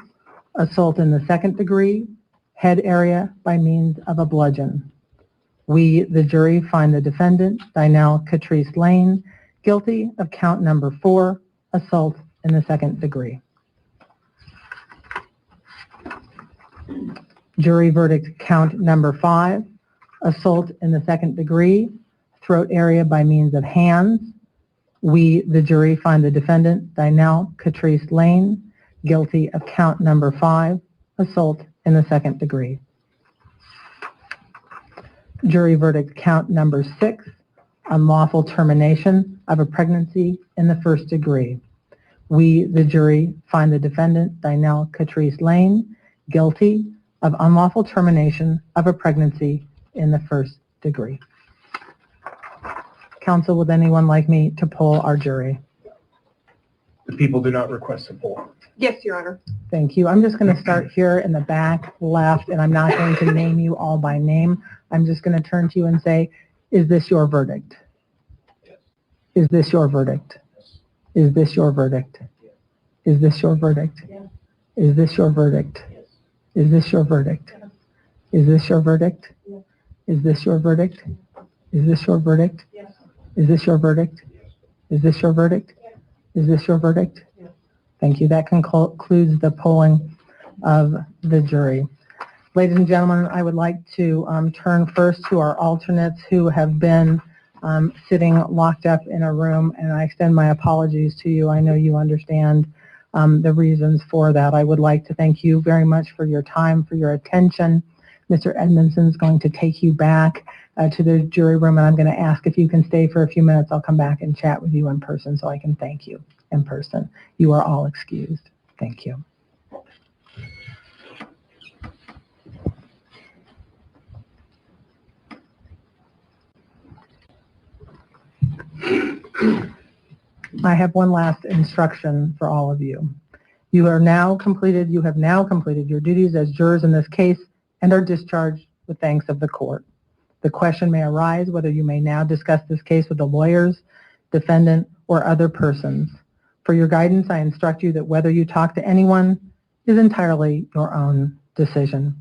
assault in the second degree, head area by means of a bludgeon. We, the jury, find the defendant, Dynel Catrice Lane, guilty of count number 4, assault in the second degree. Jury verdict count number 5, assault in the second degree, throat area by means of hands. We, the jury, find the defendant, Dynel Catrice Lane, guilty of count number 5, assault in the second degree. Jury verdict count number 6, unlawful termination of a pregnancy in the first degree. We, the jury, find the defendant, Dynel Catrice Lane, guilty of unlawful termination of a pregnancy in the first degree. Counsel, would anyone like me to poll our jury? The people do not request a poll. Yes, Your Honor. Thank you. I'm just going to start here in the back left, and I'm not going to name you all by name. I'm just going to turn to you and say, is this your verdict? Yes. Is this your verdict? Yes. Is this your verdict? Yes. Is this your verdict? Is this your verdict? Is this your verdict? Is this your verdict? Is this your verdict? Is this your verdict? Is this your verdict? Is this your verdict? Is this your verdict? Thank you. That concludes the polling of the jury. Ladies and gentlemen, I would like to turn first to our alternates who have been sitting locked up in a room, and I extend my apologies to you. I know you understand the reasons for that. I would like to thank you very much for your time, for your attention. Mr. Edmondson is going to take you back to the jury room, and I'm going to ask if you can stay for a few minutes. I'll come back and chat with you in person so I can thank you in person. You are all excused. Thank you. I have one last instruction for all of you. You have now completed your duties as jurors in this case and are discharged with thanks of the court. The question may arise whether you may now discuss this case with the lawyers, defendant, or other persons. For your guidance, I instruct you that whether you talk to anyone is entirely your own decision.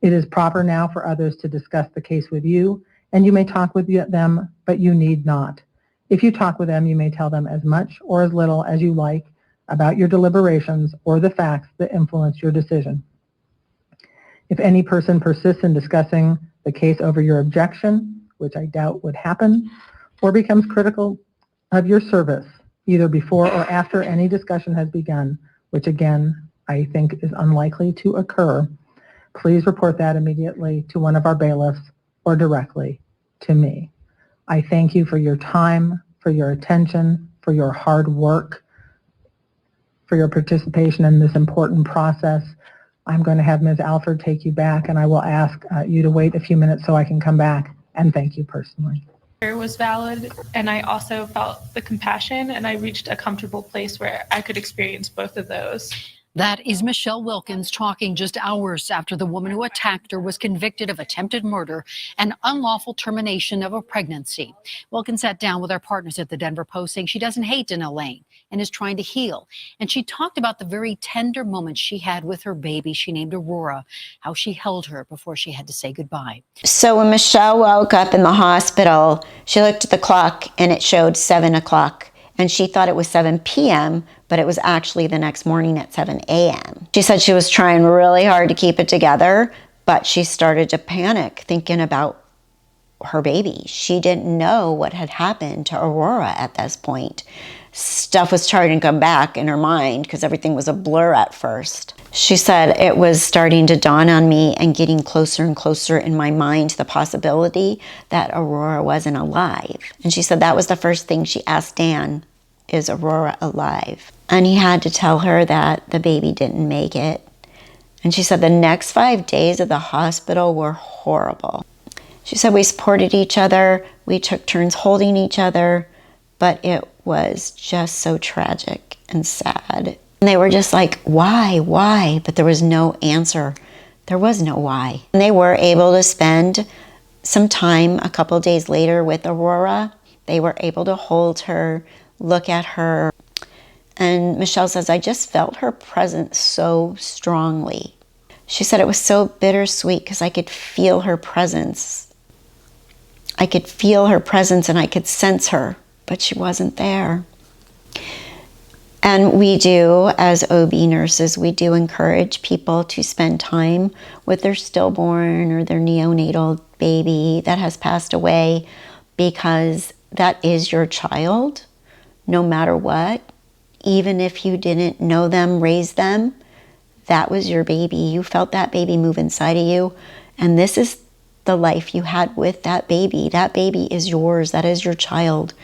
It is proper now for others to discuss the case with you, and you may talk with them, but you need not. If you talk with them, you may tell them as much or as little as you like about your deliberations or the facts that influence your decision. If any person persists in discussing the case over your objection, which I doubt would happen, or becomes critical of your service, either before or after any discussion has begun, which again, I think is unlikely to occur, please report that immediately to one of our bailiffs or directly to me. I thank you for your time, for your attention, for your hard work, for your participation in this important process. I'm going to have Ms. Alford take you back, and I will ask you to wait a few minutes so I can come back and thank you personally. Was valid, and I also felt the compassion, and I reached a comfortable place where I could experience both of those. That is Michelle Wilkins talking just hours after the woman who attacked her was convicted of attempted murder and unlawful termination of a pregnancy. Wilkins sat down with our partners at the Denver Post saying she doesn't hate Dynel Lane and is trying to heal. And she talked about the very tender moments she had with her baby she named Aurora, how she held her before she had to say goodbye. So when Michelle woke up in the hospital, she looked at the clock and it showed 7 o'clock. And she thought it was 7 p.m., but it was actually the next morning at 7 a.m. She said she was trying really hard to keep it together, but she started to panic thinking about her baby. She didn't know what had happened to Aurora at this point. Stuff was starting to come back in her mind because everything was a blur at first. She said it was starting to dawn on me and getting closer and closer in my mind the possibility that Aurora wasn't alive. And she said that was the first thing she asked Dan, is Aurora alive? And he had to tell her that the baby didn't make it. And she said the next 5 days of the hospital were horrible. She said we supported each other, we took turns holding each other, but it was just so tragic and sad. And they were just like, why? But there was no answer. There was no why. And they were able to spend some time a couple of days later with Aurora. They were able to hold her, look at her. And Michelle says, I just felt her presence so strongly. She said it was so bittersweet because I could feel her presence. I could feel her presence and I could sense her, but she wasn't there. And we do, as OB nurses, we do encourage people to spend time with their stillborn or their neonatal baby that has passed away, because that is your child, no matter what. Even if you didn't know them, raise them, that was your baby. You felt that baby move inside of you, and this is the life you had with that baby. That baby is yours. That is your child.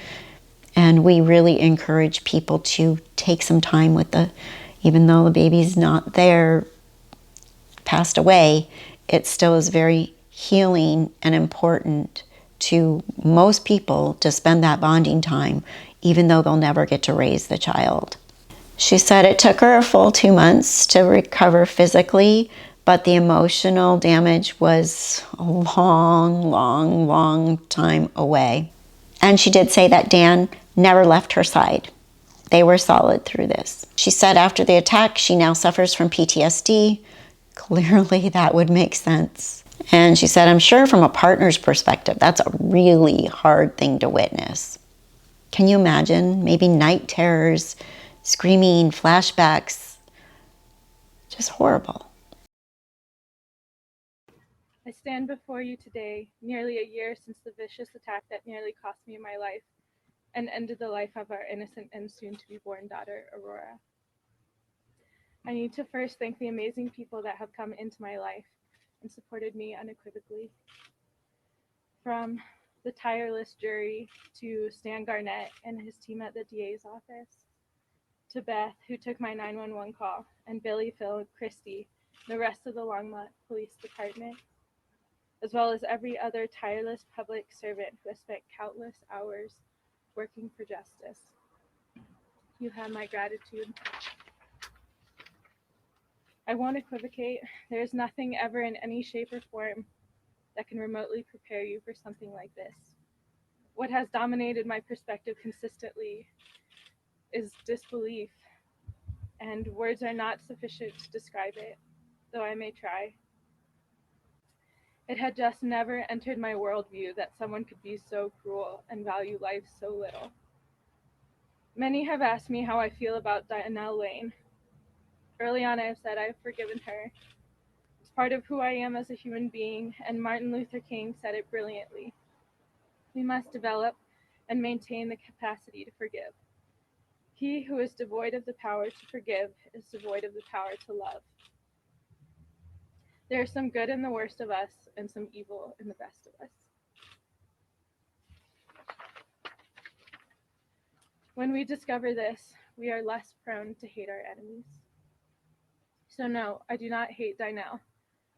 And we really encourage people to take some time with even though the baby's not there, passed away, it still is very healing and important to most people to spend that bonding time, even though they'll never get to raise the child. She said it took her a full 2 months to recover physically, but the emotional damage was a long time away. And she did say that Dan never left her side. They were solid through this. She said after the attack, she now suffers from PTSD. Clearly, that would make sense. And she said, I'm sure from a partner's perspective, that's a really hard thing to witness. Can you imagine? Maybe night terrors, screaming, flashbacks, just horrible. I stand before you today, nearly a year since the vicious attack that nearly cost me my life and ended the life of our innocent and soon-to-be-born daughter, Aurora. I need to first thank the amazing people that have come into my life and supported me unequivocally. From the tireless jury to Stan Garnett and his team at the DA's office, to Beth, who took my 911 call, and Billy, Phil, and Christy, the rest of the Longmont Police Department, as well as every other tireless public servant who has spent countless hours working for justice. You have my gratitude. I won't equivocate. There is nothing ever in any shape or form that can remotely prepare you for something like this. What has dominated my perspective consistently is disbelief, and words are not sufficient to describe it, though I may try. It had just never entered my worldview that someone could be so cruel and value life so little. Many have asked me how I feel about Dynel Lane. Early on, I have said I have forgiven her. It's part of who I am as a human being, and Martin Luther King said it brilliantly. We must develop and maintain the capacity to forgive. He who is devoid of the power to forgive is devoid of the power to love. There is some good in the worst of us and some evil in the best of us. When we discover this, we are less prone to hate our enemies. So no, I do not hate Dynel,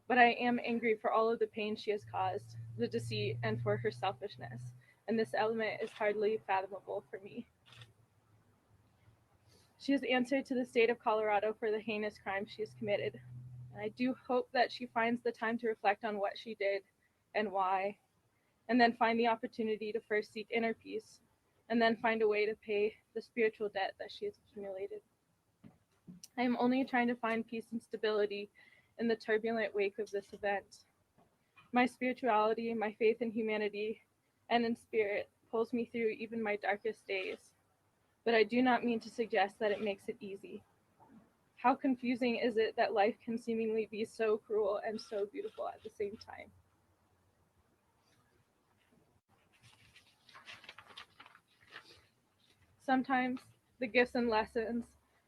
but I am angry for all of the pain she has caused, the deceit, and for her selfishness, and this element is hardly fathomable for me. She has answered to the state of Colorado for the heinous crime she has committed, and I do hope that she finds the time to reflect on what she did and why, and then find the opportunity to first seek inner peace, and then find a way to pay the spiritual debt that she has accumulated. I am only trying to find peace and stability in the turbulent wake of this event. My spirituality, my faith in humanity, and in spirit pulls me through even my darkest days, but I do not mean to suggest that it makes it easy. How confusing is it that life can seemingly be so cruel and so beautiful at the same time? Sometimes the gifts and lessons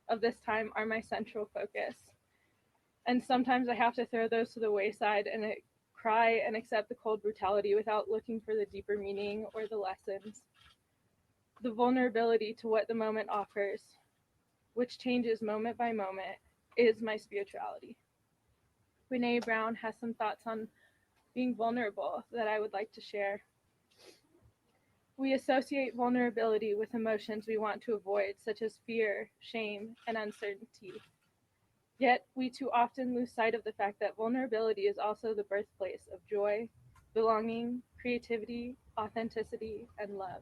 of this time are my central focus, and sometimes I have to throw those to the wayside and cry and accept the cold brutality without looking for the deeper meaning or the lessons. The vulnerability to what the moment offers, which changes moment by moment, is my spirituality. Brene Brown has some thoughts on being vulnerable that I would like to share. We associate vulnerability with emotions we want to avoid, such as fear, shame, and uncertainty. Yet, we too often lose sight of the fact that vulnerability is also the birthplace of joy, belonging, creativity, authenticity, and love.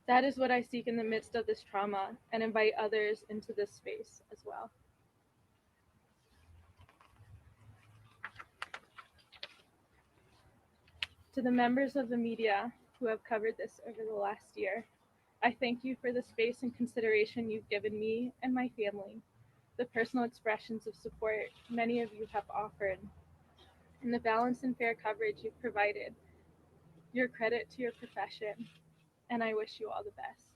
That is what I seek in the midst of this trauma and invite others into this space as well. To the members of the media who have covered this over the last year, I thank you for the space and consideration you've given me and my family, the personal expressions of support many of you have offered, and the balanced and fair coverage you've provided. Your credit to your profession, and I wish you all the best.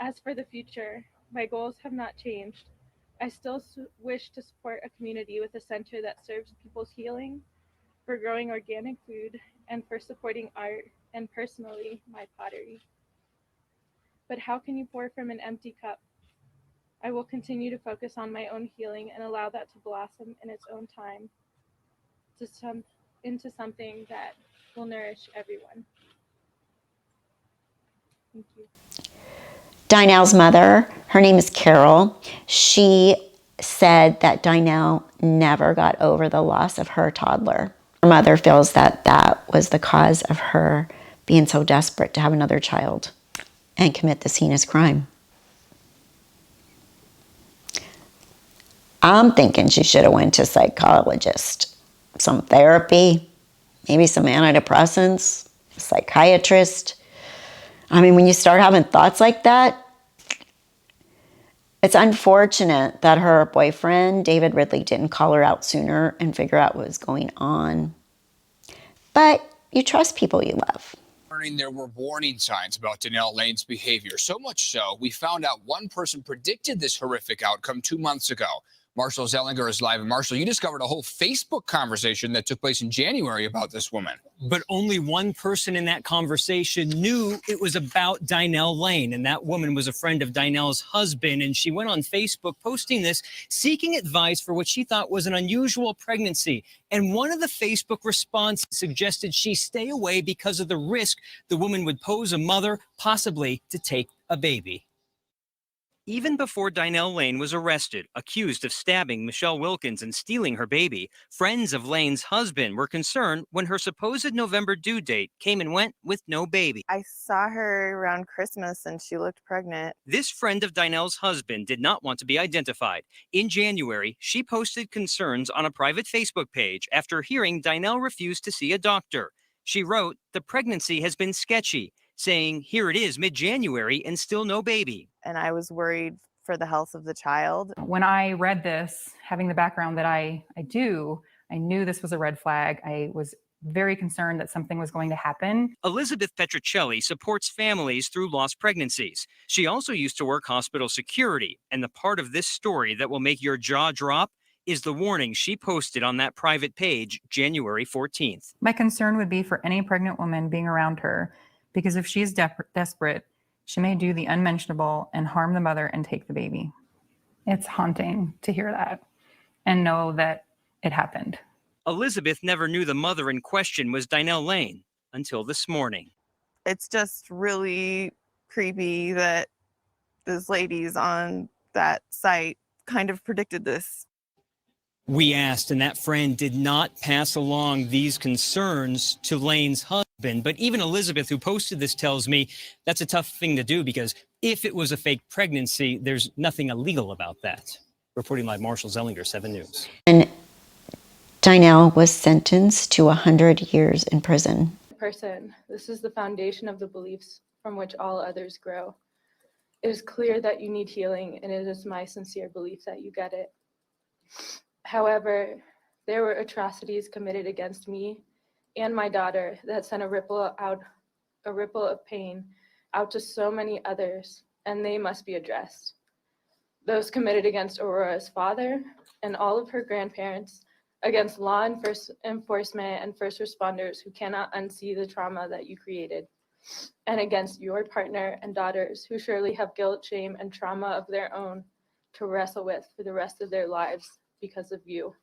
As for the future, my goals have not changed. I still wish to support a community with a center that serves people's healing, for growing organic food, and for supporting art, and personally, my pottery. But how can you pour from an empty cup? I will continue to focus on my own healing and allow that to blossom in its own time into something that will nourish everyone. Thank you. Dynel's mother, her name is Carol. She said that Dynel never got over the loss of her toddler. Her mother feels that that was the cause of her being so desperate to have another child. and commit this heinous crime. I'm thinking she should have went to a psychologist, some therapy, maybe some antidepressants, a psychiatrist. I mean, when you start having thoughts like that, it's unfortunate that her boyfriend, David Ridley, didn't call her out sooner and figure out what was going on. But you trust people you love. There were warning signs about Dynel Lane's behavior. So much so, we found out one person predicted this horrific outcome 2 months ago. Marshall Zellinger is live. And Marshall, you discovered a whole Facebook conversation that took place in January about this woman. But only one person in that conversation knew it was about Dynel Lane. And that woman was a friend of Dynel's husband. And she went on Facebook posting this, seeking advice for what she thought was an unusual pregnancy. And one of the Facebook responses suggested she stay away because of the risk the woman would pose a mother, possibly to take a baby. Even before Dynel Lane was arrested, accused of stabbing Michelle Wilkins and stealing her baby, friends of Lane's husband were concerned when her supposed November due date came and went with no baby. I saw her around Christmas and she looked pregnant. This friend of Dynel's husband did not want to be identified. In January, she posted concerns on a private Facebook page after hearing Dynel refused to see a doctor. She wrote, "The pregnancy has been sketchy," saying, "Here it is mid-January and still no baby." And I was worried for the health of the child. When I read this, having the background that I do, I knew this was a red flag. I was very concerned that something was going to happen. Elizabeth Petricelli supports families through lost pregnancies. She also used to work hospital security, and the part of this story that will make your jaw drop is the warning she posted on that private page January 14th. My concern would be for any pregnant woman being around her, because if she is desperate, she may do the unmentionable and harm the mother and take the baby. It's haunting to hear that and know that it happened. Elizabeth never knew the mother in question was Dynel Lane until this morning. It's just really creepy that those ladies on that site kind of predicted this. We asked, and that friend did not pass along these concerns to Lane's husband. But even Elizabeth, who posted this, tells me that's a tough thing to do because if it was a fake pregnancy, there's nothing illegal about that. Reporting live, Marshall Zellinger, 7 News. And Dynel was sentenced to 100 years in prison. Person, this is the foundation of the beliefs from which all others grow. It is clear that you need healing, and it is my sincere belief that you get it. However, there were atrocities committed against me and my daughter that sent a ripple of pain out to so many others, and they must be addressed. Those committed against Aurora's father and all of her grandparents, against law enforcement and first responders who cannot unsee the trauma that you created, and against your partner and daughters who surely have guilt, shame, and trauma of their own to wrestle with for the rest of their lives because of you.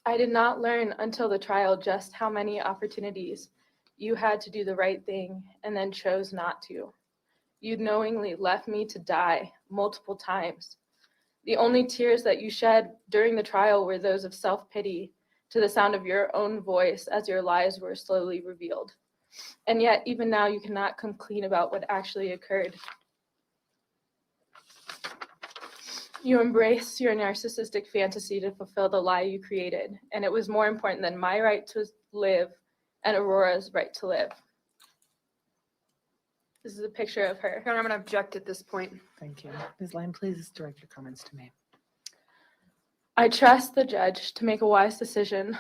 I did not learn until the trial just how many opportunities you had to do the right thing and then chose not to. You knowingly left me to die multiple times. The only tears that you shed during the trial were those of self-pity to the sound of your own voice as your lies were slowly revealed. And yet, even now, you cannot come clean about what actually occurred. You embrace your narcissistic fantasy to fulfill the lie you created, and it was more important than my right to live and Aurora's right to live. This is a picture of her. I'm going to object at this point. Thank you. Ms. Lane, please direct your comments to me. I trust the judge to make a wise decision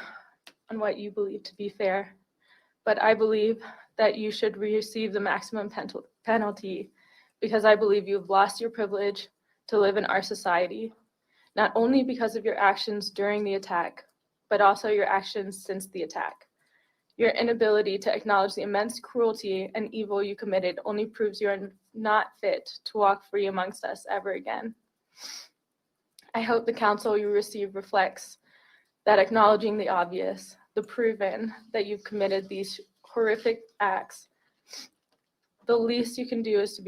on what you believe to be fair, but I believe that you should receive the maximum penalty because I believe you've lost your privilege to live in our society, not only because of your actions during the attack, but also your actions since the attack. Your inability to acknowledge the immense cruelty and evil you committed only proves you are not fit to walk free amongst us ever again. I hope the counsel you receive reflects that acknowledging the obvious, the proven that you've committed these horrific acts, the least you can do is to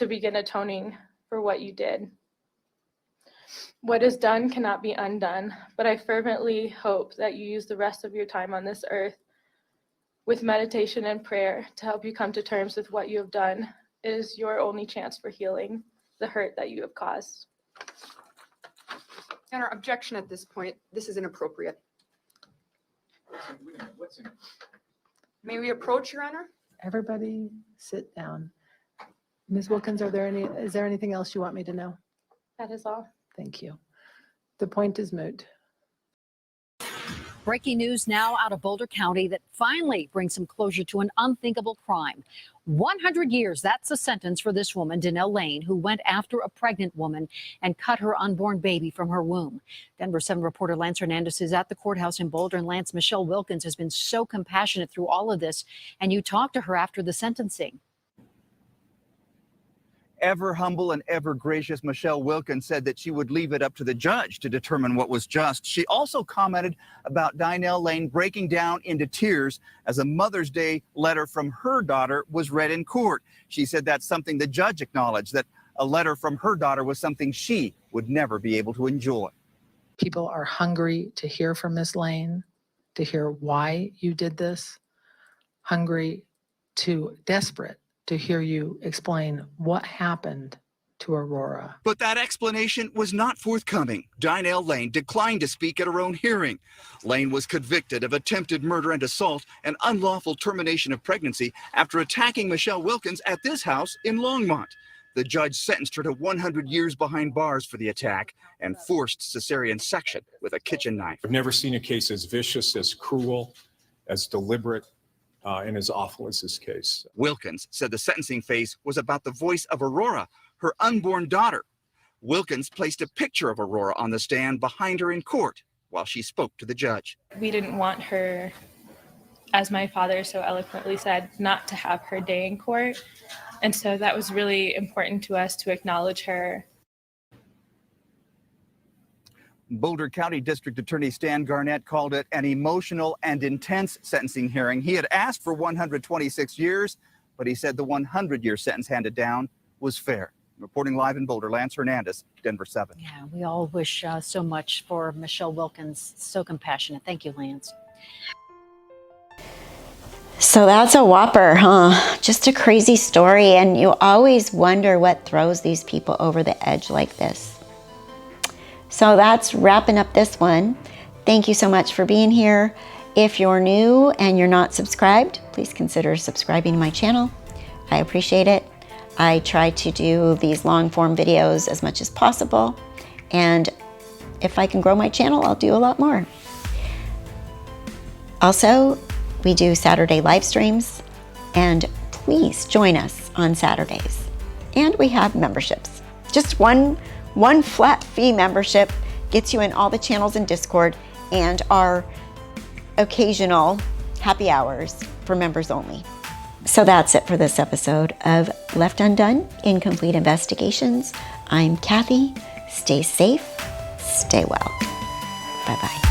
begin atoning for what you did. What is done cannot be undone, but I fervently hope that you use the rest of your time on this earth with meditation and prayer to help you come to terms with what you have done. It is your only chance for healing the hurt that you have caused. And our objection at this point, this is inappropriate. What's in it? May we approach, Your Honor? Everybody sit down. Ms. Wilkins, is there anything else you want me to know? That is all. Thank you. The point is moot. Breaking news now out of Boulder County that finally brings some closure to an unthinkable crime. 100 years, that's the sentence for this woman, Dynel Lane, who went after a pregnant woman and cut her unborn baby from her womb. Denver 7 reporter Lance Hernandez is at the courthouse in Boulder. And Lance, Michelle Wilkins has been so compassionate through all of this. And you talked to her after the sentencing. Ever humble and ever gracious Michelle Wilkins said that she would leave it up to the judge to determine what was just. She also commented about Dynel Lane breaking down into tears as a Mother's Day letter from her daughter was read in court. She said that's something the judge acknowledged, that a letter from her daughter was something she would never be able to enjoy. People are hungry to hear from Ms. Lane, to hear why you did this, desperate to hear you explain what happened to Aurora. But that explanation was not forthcoming. Dynel Lane declined to speak at her own hearing. Lane was convicted of attempted murder and assault and unlawful termination of pregnancy after attacking Michelle Wilkins at this house in Longmont. The judge sentenced her to 100 years behind bars for the attack and forced cesarean section with a kitchen knife. I've never seen a case as vicious, as cruel, as deliberate, and as awful as this case. Wilkins said the sentencing phase was about the voice of Aurora, her unborn daughter. Wilkins placed a picture of Aurora on the stand behind her in court while she spoke to the judge. We didn't want her, as my father so eloquently said, not to have her day in court. And so that was really important to us to acknowledge her. Boulder County District Attorney Stan Garnett called it an emotional and intense sentencing hearing. He had asked for 126 years, but he said the 100-year sentence handed down was fair. Reporting live in Boulder, Lance Hernandez, Denver 7. Yeah, we all wish so much for Michelle Wilkins. So compassionate. Thank you, Lance. So that's a whopper, huh? Just a crazy story. And you always wonder what throws these people over the edge like this. So that's wrapping up this one. Thank you so much for being here. If you're new and you're not subscribed, please consider subscribing to my channel. I appreciate it. I try to do these long form videos as much as possible. And if I can grow my channel, I'll do a lot more. Also, we do Saturday live streams, and please join us on Saturdays. And we have memberships. Just one flat fee membership gets you in all the channels in Discord and our occasional happy hours for members only. So that's it for this episode of Left Undone Incomplete Investigations. I'm Kathy. Stay safe, stay well. Bye-bye.